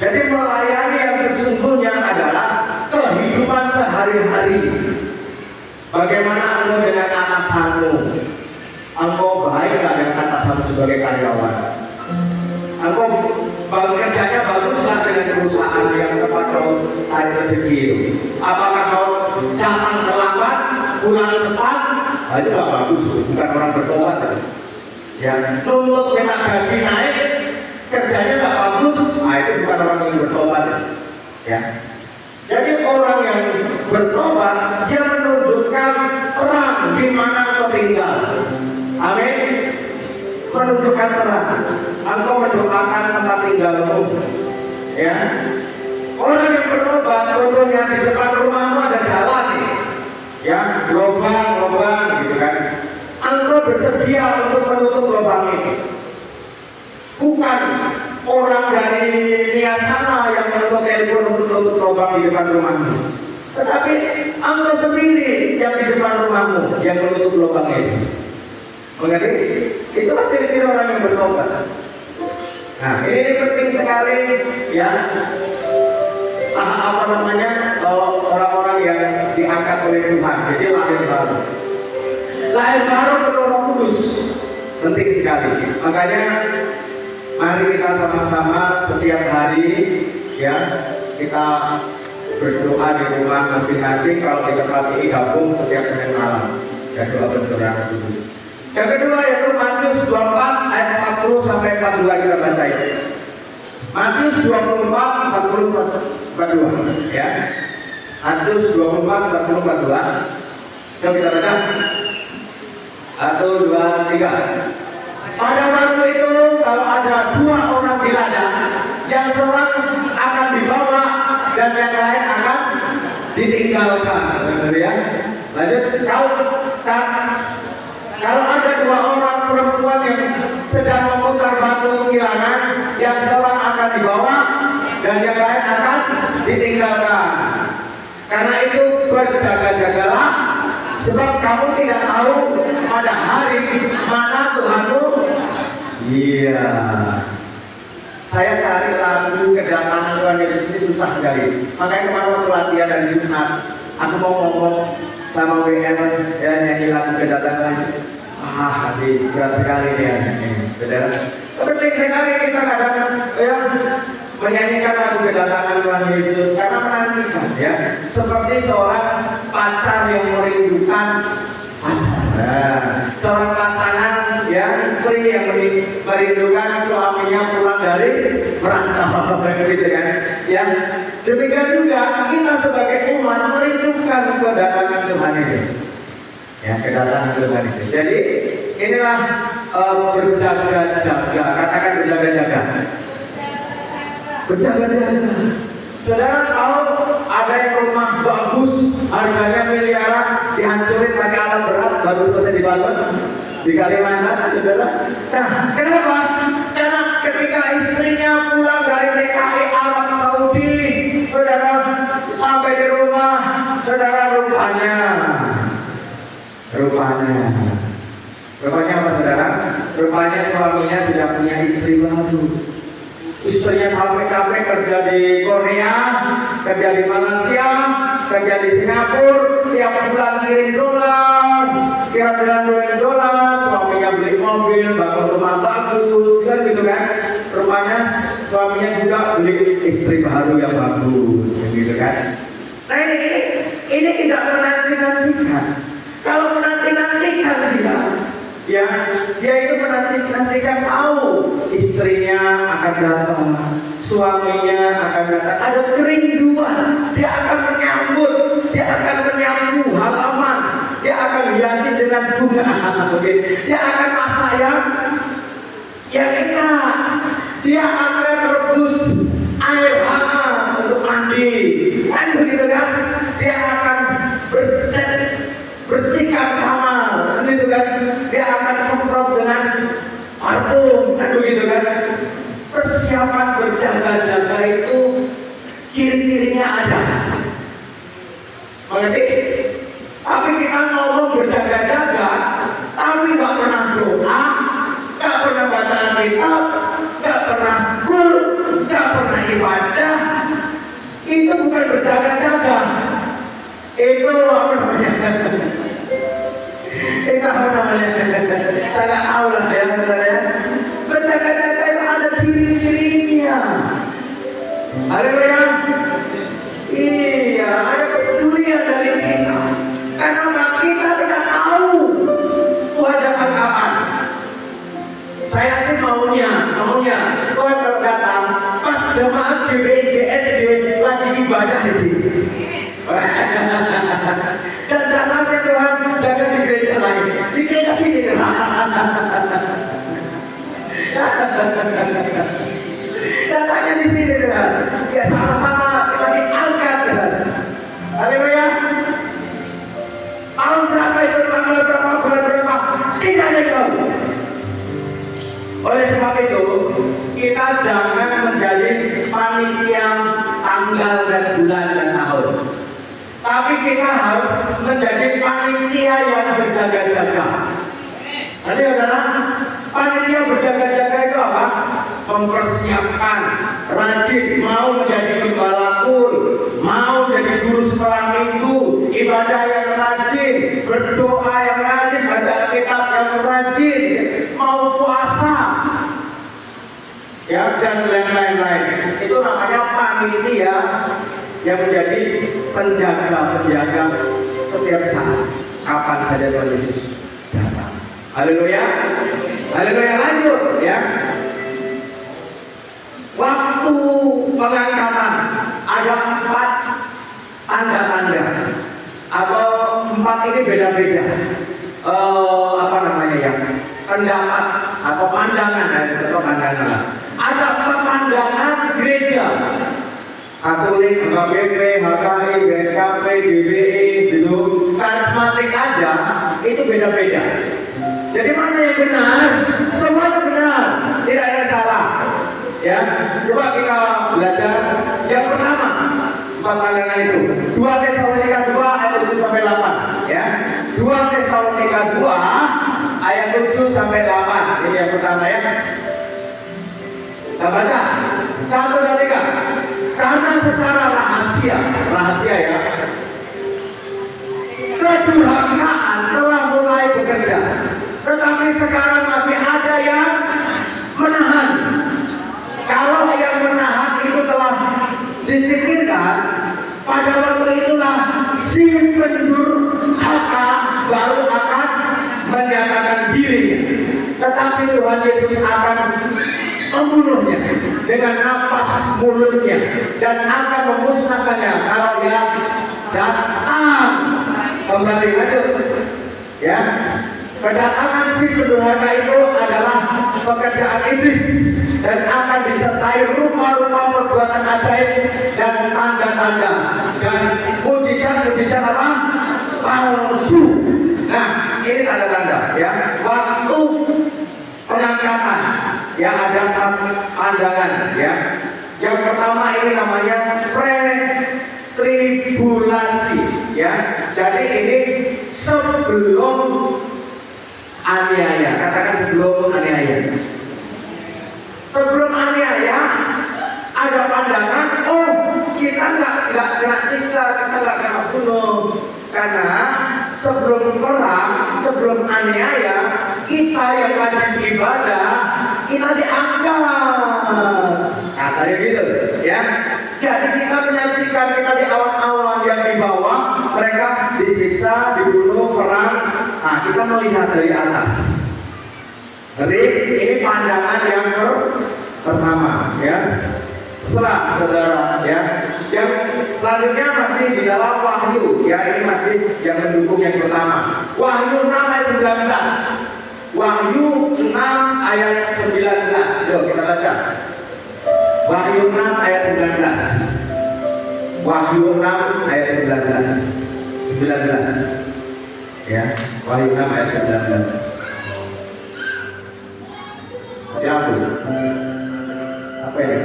Jadi melayani yang sesungguhnya adalah kehidupan sehari-hari. Bagaimana engkau dengan atasanmu? Engkau baik nggak dengan atasanmu sebagai karyawan? Engkau kerjanya bagus nggak dengan perusahaan yang tempat kau cari rezeki? Apakah kau datang terlambat, pulang cepat? Nah, itu nggak bagus, bukan orang bertobat. Ya, nuntut minta gaji naik, kerjanya nggak bagus, nah itu bukan orang yang bertobat. Ya, jadi orang yang bertobat dia menunjukkan terang di mana kau tinggal. Amin. Menunjukkan terang. Engkau mendoakan tempat tinggalmu. Ya, orang yang bertobat contohnya di depan rumahmu ada jalan nih. Ya, lubang gitu kan. Engkau bersedia untuk menutup lubang ini. Bukan orang dari Niasana yang menutup telepon untuk menutup lubang di depan rumahmu. Tetapi engkau sendiri yang di depan rumahmu yang menutup lubang ini. Mengerti? Itulah ciri-ciri orang yang bertobat. Nah, ini penting sekali ya. Apa namanya? Orang-orang yang diangkat oleh Tuhan. Jadi lahir baru. Lahir baru menurut Roh Kudus. Penting sekali. Makanya mari kita sama-sama setiap hari ya kita berdoa di rumah masing-masing. Kalau di tempat ini gabung setiap Senin malam. Ya doa berdoa kudus. Yang kedua yaitu Matius 24 ayat 40 sampai 42 kita baca itu. Matius 24 40 42 ya. Matius 24 40 42. Coba kita baca. 1 2 3. Pada waktu itu kalau ada dua orang di ladang, yang seorang akan dibawa dan yang lain akan ditinggalkan. Ya. Lanjut, kalau ada dua orang perempuan yang sedang memutar batu kilangan, yang seorang akan dibawa dan yang lain akan ditinggalkan. Karena itu berjaga-jagalah, sebab kamu tidak tahu pada hari mana Tuhanmu. Iya. Saya cari lagu kedatangan Tuhan Yesus ini susah sekali. Makanya kemarin waktu latihan dari Jumat, aku mau ngomong sama WL ya nyanyi lagu kedatangan. Hati berat sekali dia, saudara. Penting sekali kita kadang ya menyanyikan lagu kedatangan Tuhan Yesus karena menantikan ya. Seperti seorang pacar yang merindukan pacar, seorang pasangan ya istri yang merindukan suaminya pulang dari perantauan begitu kan. Ya demikian juga kita sebagai umat merindukan kedatangan Tuhan ini. Ya kedatangan Tuhan itu. Jadi inilah berjaga-jaga. Katakan berjaga-jaga. Berjaga-jaga. Saudara tahu ada yang rumah bagus, harganya miliaran, dihancurin pakai alat berat baru selesai dibangun di Kalimantan, saudara. Nah, kenapa? Karena ketika istrinya pulang dari TKI Arab Saudi, saudara sampai di rumah, saudara rupanya apa saudara? Rupanya suaminya sudah punya istri baru. Istrinya capek-capek kerja di Korea, kerja di Malaysia, kerja di Singapura, tiap bulan kirim dolar, suaminya beli mobil, bangun rumah bagus, kan gitu kan? Rupanya suaminya juga beli istri baru yang bagus, gitu kan? Nah ini tidak menanti-nantikan. Kalau menanti-nantikan dia itu menanti-nantikan tahu istrinya akan datang, suaminya akan datang, ada kerinduan, dia akan menyambut halaman, dia akan hiasi dengan bunga, dia akan masak yang enak, dia akan rebus bersihkan kamar, gitu kan? Dia akan semprot dengan parfum, kan begitu kan? Persiapan berjaga-jaga itu ciri-cirinya ada. Mengerti? Tapi kita ngomong berjaga-jaga, tapi nggak pernah doa, nggak pernah baca Alkitab, nggak pernah kul, nggak pernah ibadah. Itu bukan berjaga-jaga. Itu apa namanya? Itu apa namanya? Saya nggak tahu lah ya, saya. Berjaga-jaga itu ada ciri-cirinya. Haleluya. Iya, ada kepedulian dari kita. Karena kita tidak tahu Tuhan datang kapan. Saya sih maunya Tuhan kalau datang pas jemaat GBIGSD lagi ibadah di sini. Dan datangnya Tuhan jangan di gereja lain, di gereja sini. Datangnya di sini Tuhan. Ya sama-sama kita diangkat Tuhan. Haleluya. Tahun berapa itu, tanggal berapa, bulan berapa, tidak ada yang tahu. Oleh sebab itu, kita jangan menjadi panitia tanggal dan bulan dan tahun. Tapi kita harus menjadi panitia yang berjaga-jaga. Nanti adalah panitia berjaga-jaga itu apa? Mempersiapkan, rajin, mau menjadi gembala kul, mau jadi guru sekolah minggu, ibadah yang rajin, berdoa yang rajin, baca Alkitab yang rajin, mau puasa, ya dan lain-lain. Itu namanya panitia yang menjadi penjaga-penjaga setiap saat, kapan saja Tuhan Yesus datang. Haleluya, haleluya. Lanjut ya. Waktu pengangkatan ada 4 tanda-tanda, atau 4 ini beda-beda. Apa namanya ya? Pendapat atau pandangan atau pandangan. Ada 4 pandangan gereja. Katolik, HKBP, HKI, BNKP, GBI, gitu. Karismatik aja itu beda-beda. Jadi mana yang benar? Semuanya benar, tidak ada yang salah. Ya, coba kita belajar. Yang pertama, 4 pandangan itu. 2 Tesalonika 2 ayat 7 sampai 8. Ya, 2 Tesalonika 2 ayat 7 sampai 8. Ini yang pertama ya. Kita baca 1 dan 3. Karena secara rahasia ya, kedurhakaan telah mulai bekerja, tetapi sekarang masih ada yang menahan. Kalau yang menahan itu telah disingkirkan, pada waktu itulah si pendurhaka baru akan menyatakan dirinya. Tetapi Tuhan Yesus akan membunuhnya dengan napas mulutnya dan akan memusnahkannya kalau dia datang. Kembali lanjut ya. Kedatangan si pendurhaka itu adalah pekerjaan iblis dan akan disertai rupa-rupa perbuatan ajaib dan tanda-tanda dan mujizat-mujizat apa? Palsu. Nah, ini tanda-tanda ya. Waktu pengangkatan ya ada 4 pandangan ya. Yang pertama ini namanya pre-tribulasi ya. Jadi ini sebelum aniaya. Katakan sebelum aniaya. Sebelum aniaya ada pandangan, oh kita nggak kena siksa, kita nggak kena bunuh, karena sebelum perang, sebelum aniaya, kita yang rajin ibadah, kita diangkat. Katanya gitu, ya. Jadi kita menyaksikan kita di awan-awan yang di bawah, mereka disiksa, dibunuh, perang. Nah, kita melihat dari atas. Jadi ini pandangan yang pertama, ya. Setelah saudara ya, yang selanjutnya masih di dalam Wahyu ya, ini masih yang mendukung yang pertama. Wahyu 6 ayat 19. Wahyu 6 ayat 19. Yuk kita baca. Wahyu 6 ayat 19. Wahyu 6 ayat 19. Ya, Wahyu 6 ayat 19. Ya aku. Apa ini?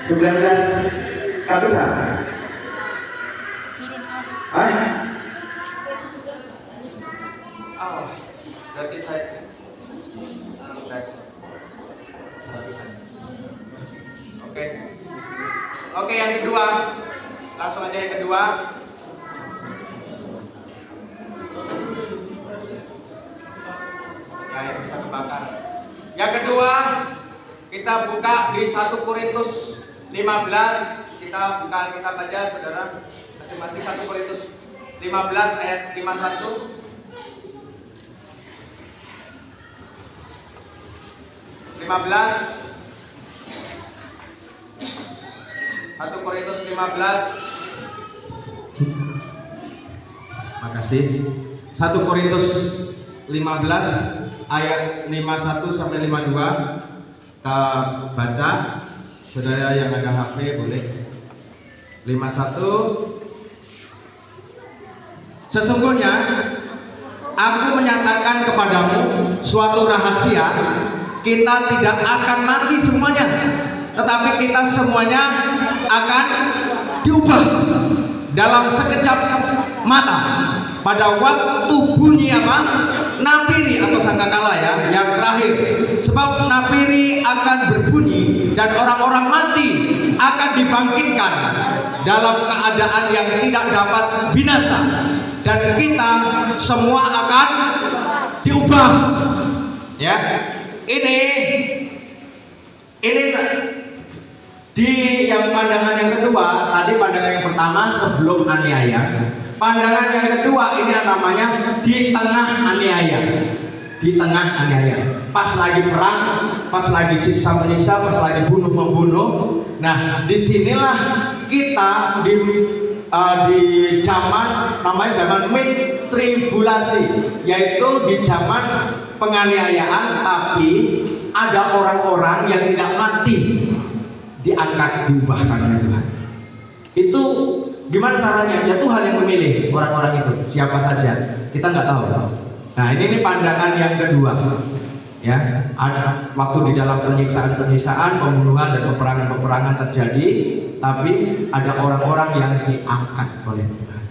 19 satu sama. Berarti saya Oke, yang kedua. Langsung aja yang kedua. Ya, yang bisa kebakar. Yang kedua, kita buka di 1 Korintus 15. Kita buka Alkitab aja, saudara. Masing-masing 1 Korintus 15 ayat 51. 1 Korintus 15. Makasih. 1 Korintus 15 ayat 51 sampai 52. Kita baca. Saudara yang ada HP boleh. 51. Sesungguhnya aku menyatakan kepadamu suatu rahasia, kita tidak akan mati semuanya, tetapi kita semuanya akan diubah dalam sekejap mata, pada waktu bunyi apa? Napiri atau sangkakala ya, yang terakhir. Sebab napiri akan berbunyi dan orang-orang mati akan dibangkitkan dalam keadaan yang tidak dapat binasa, dan kita semua akan diubah. Ya, ini di yang pandangan yang kedua. Tadi pandangan yang pertama sebelum aniaya. Pandangan yang kedua ini namanya di tengah aniaya. Di tengah aniaya. Pas lagi perang, pas lagi siksa menyiksa, pas lagi bunuh membunuh. Nah, disinilah kita di zaman namanya zaman mid tribulasi, yaitu di zaman penganiayaan, tapi ada orang-orang yang tidak mati diangkat, diubahkan oleh Tuhan. Itu gimana caranya? Ya Tuhan yang memilih orang-orang itu, siapa saja kita nggak tahu. Nah, ini pandangan yang kedua. Ya, ada waktu di dalam penyiksaan-penyiksaan, pembunuhan dan peperangan-peperangan terjadi, tapi ada orang-orang yang diangkat oleh Tuhan.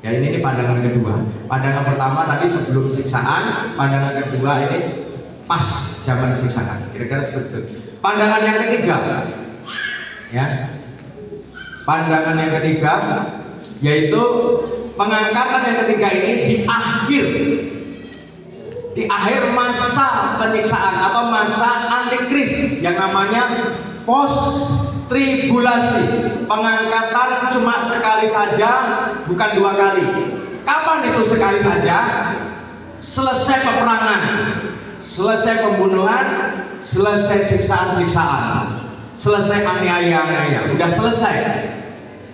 Ya, ini pandangan kedua. Pandangan pertama tadi sebelum siksaan, pandangan kedua ini pas zaman siksaan. Kira-kira seperti itu. Pandangan yang ketiga, ya, pandangan yang ketiga yaitu pengangkatan yang ketiga ini di akhir masa penyiksaan atau masa antikris yang namanya post tribulasi. Pengangkatan cuma sekali saja, bukan 2 kali. Kapan itu sekali saja? Selesai peperangan, selesai pembunuhan, selesai siksaan-siksaan, selesai aniaya-aniaya, udah selesai.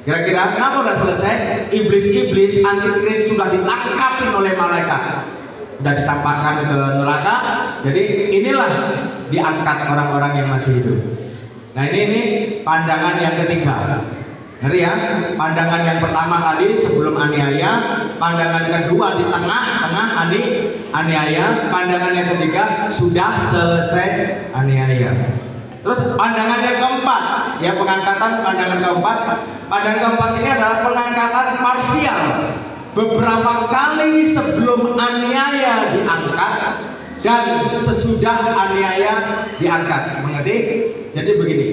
Kira-kira kenapa udah selesai? Iblis-iblis antikris sudah ditangkapin oleh malaikat, udah dicampakkan ke neraka. Jadi inilah diangkat orang-orang yang masih hidup. Nah, ini pandangan yang ketiga. Ngerti ya? Pandangan yang pertama tadi sebelum aniaya, pandangan kedua di tengah-tengah aniaya, pandangan yang ketiga sudah selesai aniaya. Terus pandangan yang keempat, ya pengangkatan pandangan keempat. Pandangan keempat ini adalah pengangkatan parsial. Beberapa kali sebelum aniaya diangkat dan sesudah aniaya diangkat. Mengerti? Jadi begini,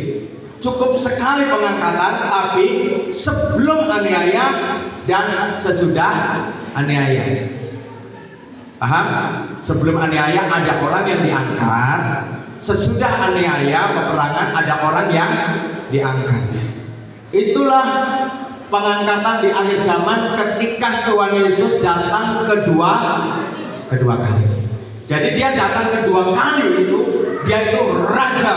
cukup sekali pengangkatan, tapi sebelum aniaya dan sesudah aniaya. Paham? Sebelum aniaya ada orang yang diangkat, sesudah aniaya peperangan ada orang yang diangkat. Itulah pengangkatan di akhir zaman ketika Tuhan Yesus datang kedua kali. Jadi dia datang kedua kali itu, dia itu raja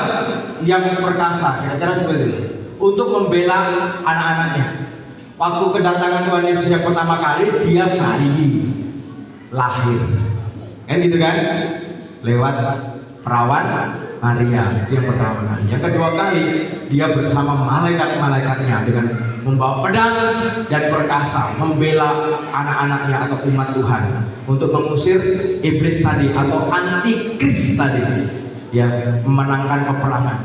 yang perkasa, kira-kira seperti itu, untuk membela anak-anaknya. Waktu kedatangan Tuhan Yesus yang pertama kali, dia bayi lahir, kan gitu kan, lewat perawan Maria. Itu yang pertama kali. Yang kedua kali, dia bersama malaikat-malaikatnya dengan membawa pedang dan perkasa membela anak-anaknya atau umat Tuhan untuk mengusir iblis tadi atau antikris tadi, ya, memenangkan peperangan.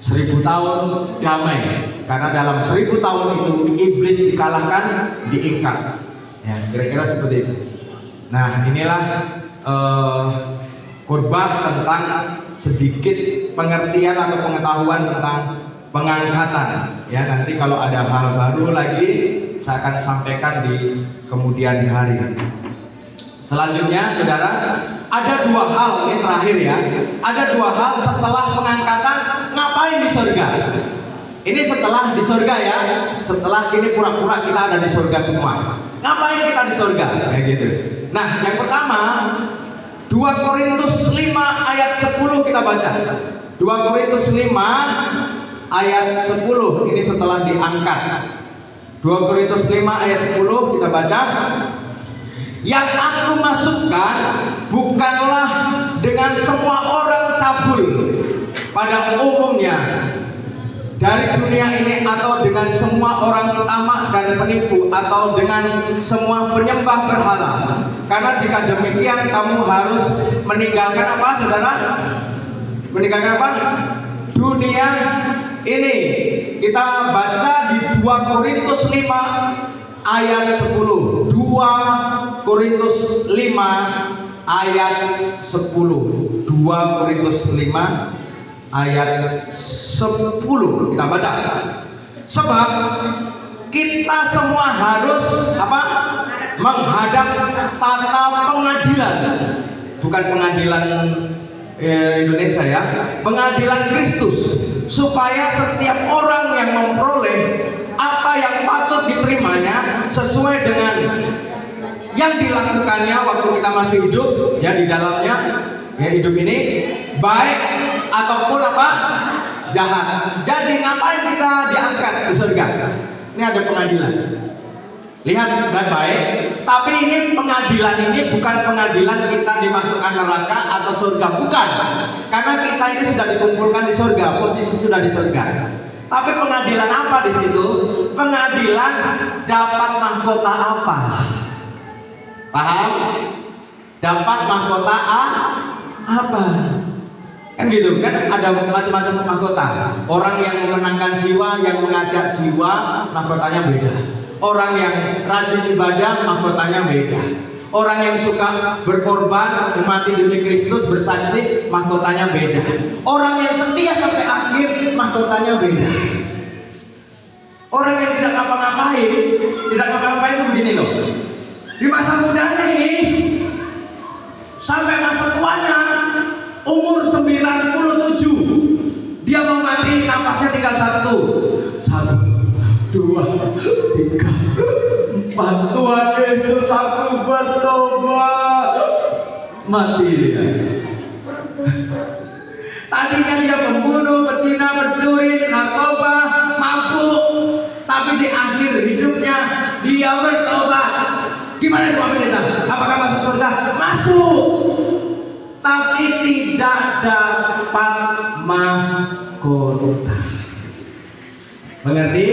1000 tahun damai, karena dalam 1000 tahun itu iblis dikalahkan, diingkat, ya, kira-kira seperti itu. Nah, inilah khotbah tentang sedikit pengertian atau pengetahuan tentang pengangkatan, ya. Nanti kalau ada hal baru lagi saya akan sampaikan di kemudian hari. Selanjutnya, saudara, ada 2 hal, ini terakhir ya. Ada 2 hal setelah pengangkatan, ngapain di surga? Ini setelah di surga ya. Setelah ini pura-pura kita ada di surga semua. Ngapain kita di surga? Kayak gitu. Nah, yang pertama 2 Korintus 5 ayat 10 kita baca. 2 Korintus 5 ayat 10, ini setelah diangkat. 2 Korintus 5 ayat 10 kita baca. Yang aku masukkan bukanlah dengan semua orang cabul pada umumnya dari dunia ini, atau dengan semua orang tamak dan penipu, atau dengan semua penyembah berhala. Karena jika demikian kamu harus meninggalkan apa, saudara? Meninggalkan apa? Dunia ini. Kita baca di 2 Korintus 5 ayat 10. 2 Korintus 5 ayat 10. 2 Korintus 5 ayat 10 kita baca. Sebab kita semua harus apa? Menghadap tata pengadilan. Bukan pengadilan Indonesia ya, pengadilan Kristus, supaya setiap orang yang memperoleh apa yang patut diterimanya sesuai dengan yang dilakukannya waktu kita masih hidup, ya, di dalamnya, ya, hidup ini baik ataupun apa, jahat. Jadi ngapain kita diangkat ke surga? Ini ada pengadilan. Lihat baik-baik. Tapi ini pengadilan ini bukan pengadilan kita dimasukkan neraka atau surga, bukan. Karena kita ini sudah dikumpulkan di surga, posisi sudah di surga. Tapi pengadilan apa di situ? Pengadilan dapat mahkota apa? Paham? Dapat mahkota apa? Kan gitu, kan ada macam-macam mahkota. Orang yang memenangkan jiwa, yang mengajak jiwa, mahkotanya beda. Orang yang rajin ibadah, mahkotanya beda. Orang yang suka berkorban, mati demi Kristus, bersaksi, mahkotanya beda. Orang yang setia sampai akhir, mahkotanya beda. Orang yang tidak ngapa-ngapain, itu begini loh. Di masa mudanya ini sampai masa tuanya, umur 97, dia mau mati, napasnya tinggal 1, 2, 3, 4. Tuhan Yesus, aku bertobat. Mati dia. Tadinya dia membunuh, berzina, mencuri, narkoba, mabuk, tapi di akhir hidupnya dia bertobat. Gimana itu pendeta? Apakah masuk surga? Masuk, tapi tidak dapat mahkota. Mengerti?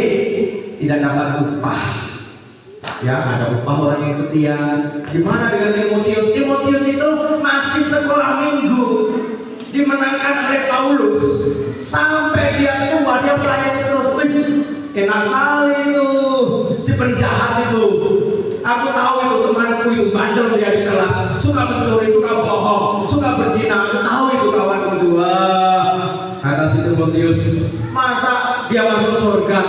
Tidak dapat upah. Ya, ada upah orang yang setia. Gimana dengan Timotius? Timotius itu masih sekolah minggu, dimenangkan oleh Paulus. Sampai dia tua, dia melayani terus. Enak kali itu si penjahat itu. Aku tahu itu temanku itu bandel, dia di kelas, suka mencuri, suka bohong, suka berzina. Aku tahu itu kawanku itu. Kata si Timotius, masa dia masuk surga?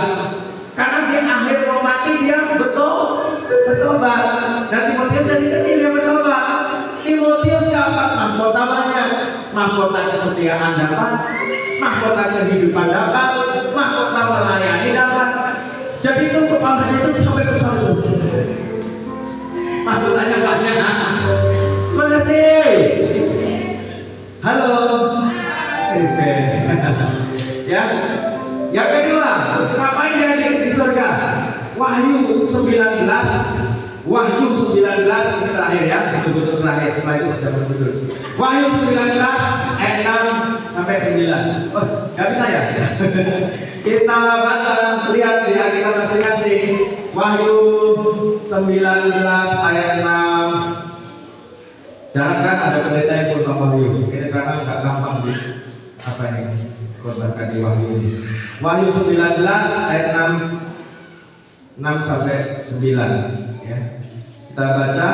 Karena dia akhir mau mati dia bertobat. Dan Timotius dari kecil dia bertobat. Timotius dapat mahkota banyak. Mahkota kesetiaan dapat, mahkota kehidupan dapat, mahkota melayani dapat. Jadi itu kepalanya itu sampai ke surga. Mahkotanya banyak. Mengerti? Halo. Ya. Yang kedua, ngapain dia di surga? Wahyu 19 ini terakhir ya, betul-betul terakhir. Setelah itu baca betul. Wahyu 19 ayat 6 sampai 9. Oh, nggak bisa ya? Kita baca, lihat di Alkitab masing-masing. Wahyu 19 ayat 6. Jangan kan ada pendeta yang kurang Wahyu. Ini karena nggak gampang di apa ini korbankan di Wahyu ini. Wahyu 19 ayat 6 sampai 9 ya. Kita baca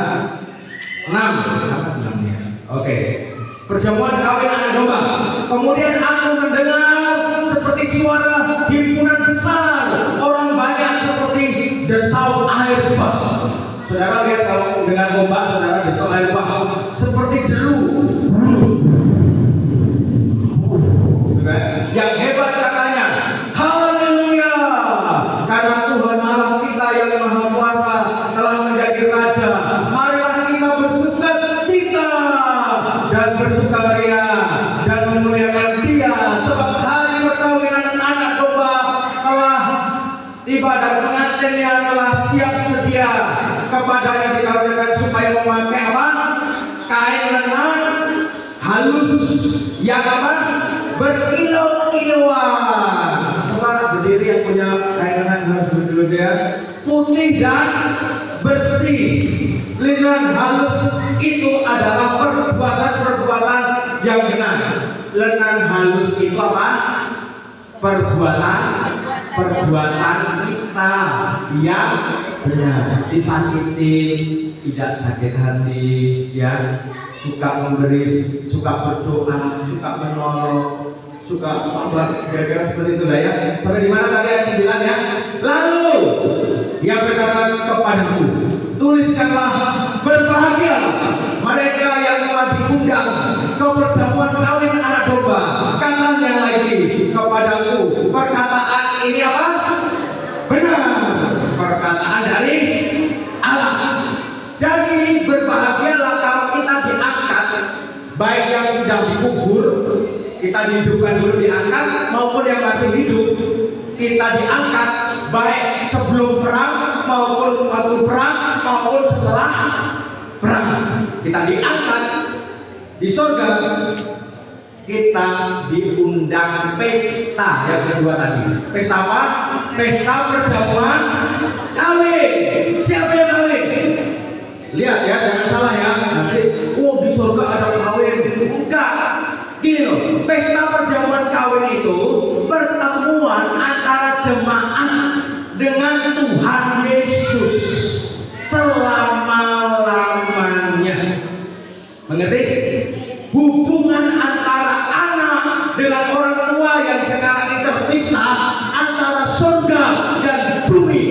6 ya. Oke. Perjamuan kawin anak domba. Kemudian aku mendengar seperti suara himpunan besar orang banyak seperti desau air bah. Saudara lihat kalau dengan domba, saudara desau air bah seperti deru. Yang hebat katanya, haleluya, karena Tuhan Allah kita yang maha kuasa telah menjadi raja. Marilah kita bersuka cita dan bersukaria dan memuliakan Dia, sebab hari perkawinan anak domba telah tiba dan pengantinnya telah siap sedia. Kepadanya dikawinkan supaya memakai apa? Kain lenan halus yang apa? Berkilau-kilauan. Setelah berdiri yang punya kain lenan harus berdiri ya. Putih dan bersih. Linen halus itu adalah perbuatan-perbuatan yang benar. Linen halus itu apa? Perbuatan kita yang benar. Disakiti, tidak sakit hati, ya. Suka memberi, suka berdoa, suka menolong, suka membuat kira-kira seperti itu lah ya. Sampai di mana tadi ayat 9 ya? Lalu dia berkata kepadaku, tuliskanlah, berbahagia mereka yang telah diundang ke perjamuan kawin anak domba. Katanya lagi kepadaku, perkataan ini apa? Benar, perkataan dari Allah. Jadi berbahagialah kalau kita diangkat, baik yang sudah dikubur, kita dihidupkan dulu diangkat, maupun yang masih hidup, kita diangkat, baik sebelum perang maupun waktu perang maupun setelah perang. Kita diangkat di surga, kita diundang pesta yang kedua tadi. Pesta apa? Pesta perjamuan kawin. Siapa yang kawin? Lihat ya, jangan salah ya. Nanti, di surga ada kawin. Enggak. Gini loh, pesta perjamuan kawin itu pertemuan antara jemaat dengan Tuhan Yesus selama-lamanya. Mengerti? Hubungan antara anak dengan orang tua yang sekarang ini terpisah, antara surga dan bumi.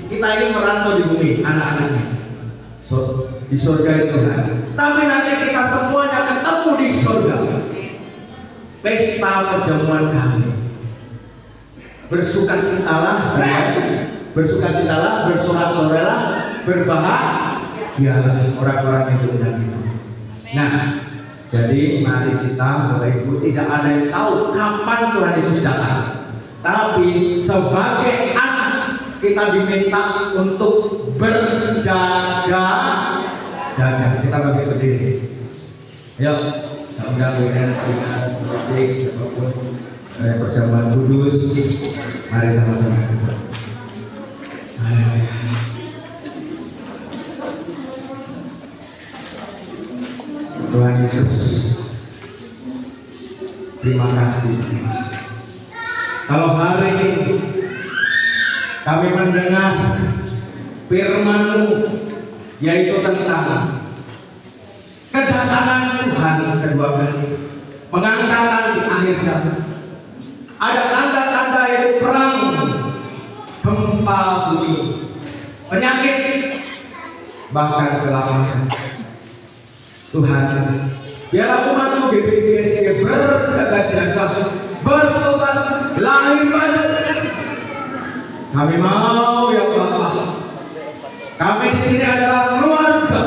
Kita ini merantau di bumi, anak-anaknya. Di surga itu kan. Tapi nanti kita semuanya ketemu di surga. Pesta perjamuan kami. Bersukacitalah, bersukacitalah, bersorak-sorai, berbahagia orang-orang yang diundang itu. Nah, jadi mari kita Bapak Ibu, tidak ada yang tahu kapan Tuhan Yesus datang. Tapi sebagai anak kita diminta untuk berjaga-jaga. Kita bagi berdiri. Yuk, kita undang kita musik apapun perjamuan kudus. Mari sama-sama. Tuhan Yesus, terima kasih. Kalau hari ini kami mendengar firman-Mu, yaitu tentang kedatangan Tuhan kedua kali, pengangkatan di akhir zaman. Ada tanda-tanda yaitu perang, gempa bumi, penyakit, bahkan kelaparan. Tuhan, biarlah umat-Mu GBGSG berjaga-jaga, bertobat, lahir baru. Kami mau ya Bapa. Kami di sini adalah keluarga.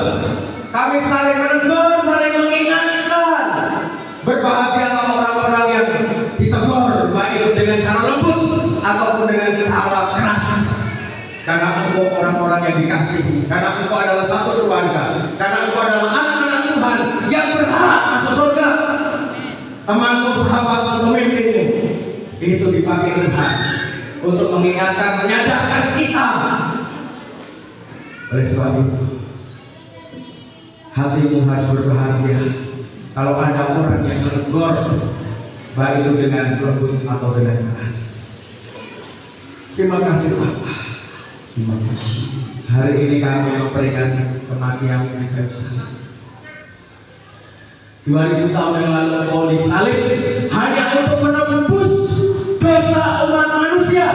Kami saling menegur, saling mengingatkan. Berbahagialah orang-orang yang ditegur, baik itu dengan cara lembut ataupun dengan cara keras. Karena engkau orang-orang yang dikasihi. Karena engkau adalah satu keluarga. Karena engkau adalah anak-anak Tuhan yang berhak masuk surga. temanmu, sahabatmu, pemimpinmu itu dipakai Tuhan untuk mengingatkan, menyadarkan kita. Oleh sebab itu, hatimu harus berbahagia kalau ada orang yang menegur, baik itu dengan lembut atau dengan keras. Terima kasih Bapak. Terima kasih. Hari ini kami memperingati kematian Nabi Musa. 2000 tahun yang lalu Engkau disalib hanya untuk menebus dosa umat manusia,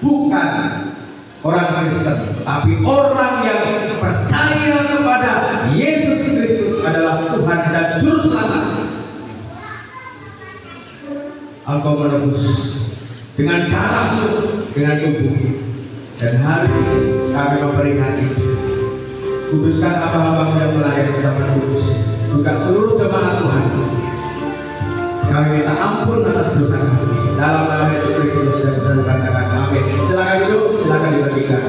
bukan orang Kristen, tapi orang yang percaya kepada Yesus Kristus adalah Tuhan dan Juru Selamat. Engkau menebus dengan darah-Mu, dengan tubuh. Dan hari ini kami memperingati. Kuduskan hamba-hamba-Mu yang melayani zaman kudus, juga seluruh jemaat Tuhan. Kami minta ampun atas dosa kami. Dalam nama Yesus Kristus dan saudara katakan amin. Silakan duduk, silakan dibagikan.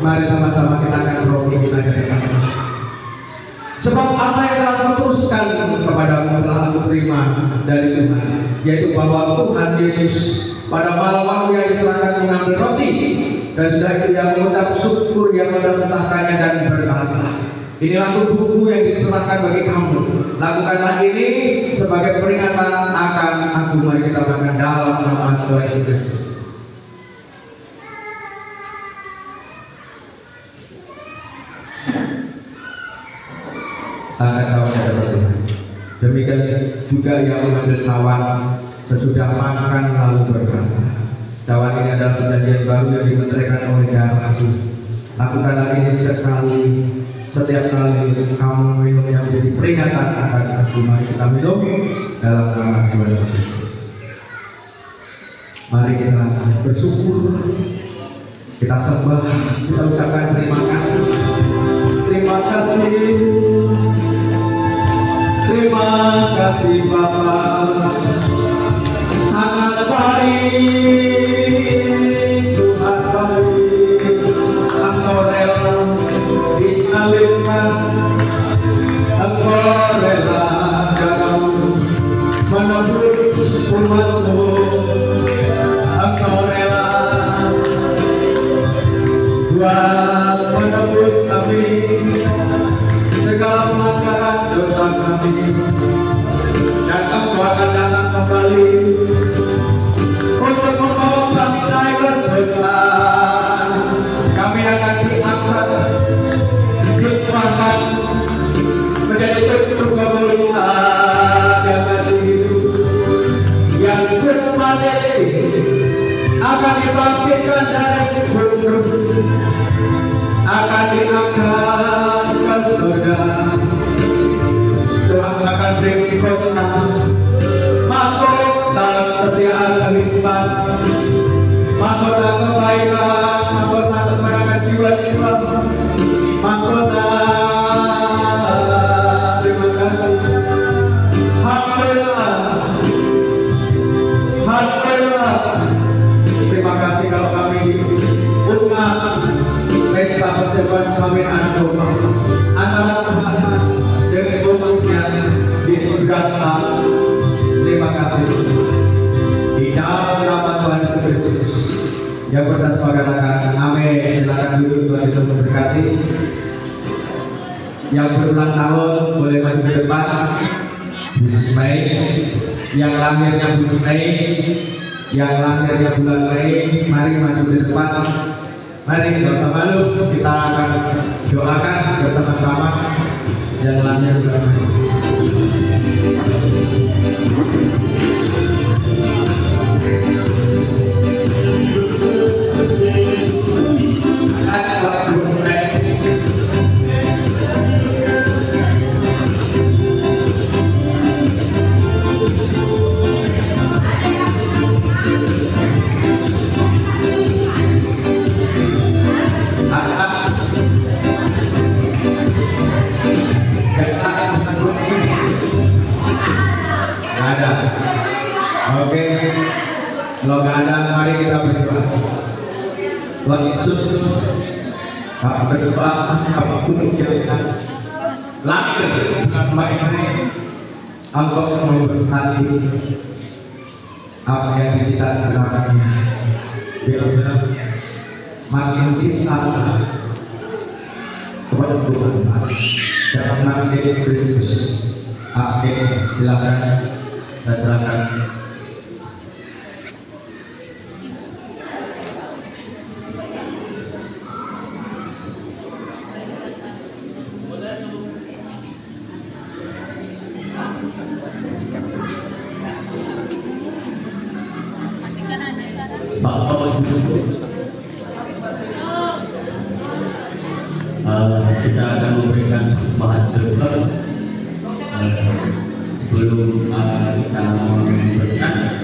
Mari sama terima dari Tuhan, yaitu bahwa Tuhan Yesus pada malam waktu yang diserahkan mengambil roti, dan sudah itu yang mengucap syukur, yang memecahkannya dan berkata, inilah tubuhku yang diserahkan bagi kamu, lakukanlah ini sebagai peringatan akan aku. Mari kita makan dalam nama Tuhan Yesus. Angkat cawannya dapat Tuhan. Demikian juga ia mengambil cawan sesudah makan lalu berkata, cawan ini adalah perjanjian baru yang dimeteraikan oleh darahku. Lakukanlah ini sekali, setiap kali kamu minum yang menjadi peringatan akan aku. Mari kita minum dalam nama Tuhan Yesus. Mari kita bersyukur, kita sembah, kita ucapkan terima kasih. Terima kasih. Terima kasih Bapa, sangat baik, Tuhan baik. Engkau rela dialirkan, Engkau rela dalam menebus umatmu, Engkau rela buat menebus kami segala pelanggaran dosa kami, dan Engkau akan datang kembali untuk membawa kami naik ke surga. Kami akan diangkat, dilimpahkan menjadi bentuk kemuliaan yang masih hidup, yang semati akan dibangkitkan dari kubur, akan diangkat ke surga. Tuhan akan beri kota mahkota kesetiaan kehidupan, mahkota kebaikan, mahkota kemenangan jiwa-jiwa, mahkota terima kasih. Alhamdulillah, alhamdulillah. Terima kasih kalau kami umat pesta pertemuan pembinaan agama antara Tuhan dengan umatnya di surga. Terima kasih di dalam nama Tuhan Yesus Kristus yang berdas mengatakan amin. Silakan duduk, Tuhan Yesus memberkati. Yang berulang tahun boleh maju ke depan. Mei, yang lahirnya bulan Mei, yang lahirnya bulan Mei, mari maju ke depan. Mari tidak usah malu, kita akan doakan bersama-sama yang lahir bulan Mei. Oke, kalau nggak ada, mari kita berdoa. Tuhan Yesus, kami berdoa, kami mengucapkan lahir nama ini, Engkau memberkati apa yang kita lakukan. Biarlah makin cinta kepada Tuhan dalam nama Yesus Kristus. Oke, silakan. Saya serahkan. Kita akan memberikan bahan sebelum kita melanjutkan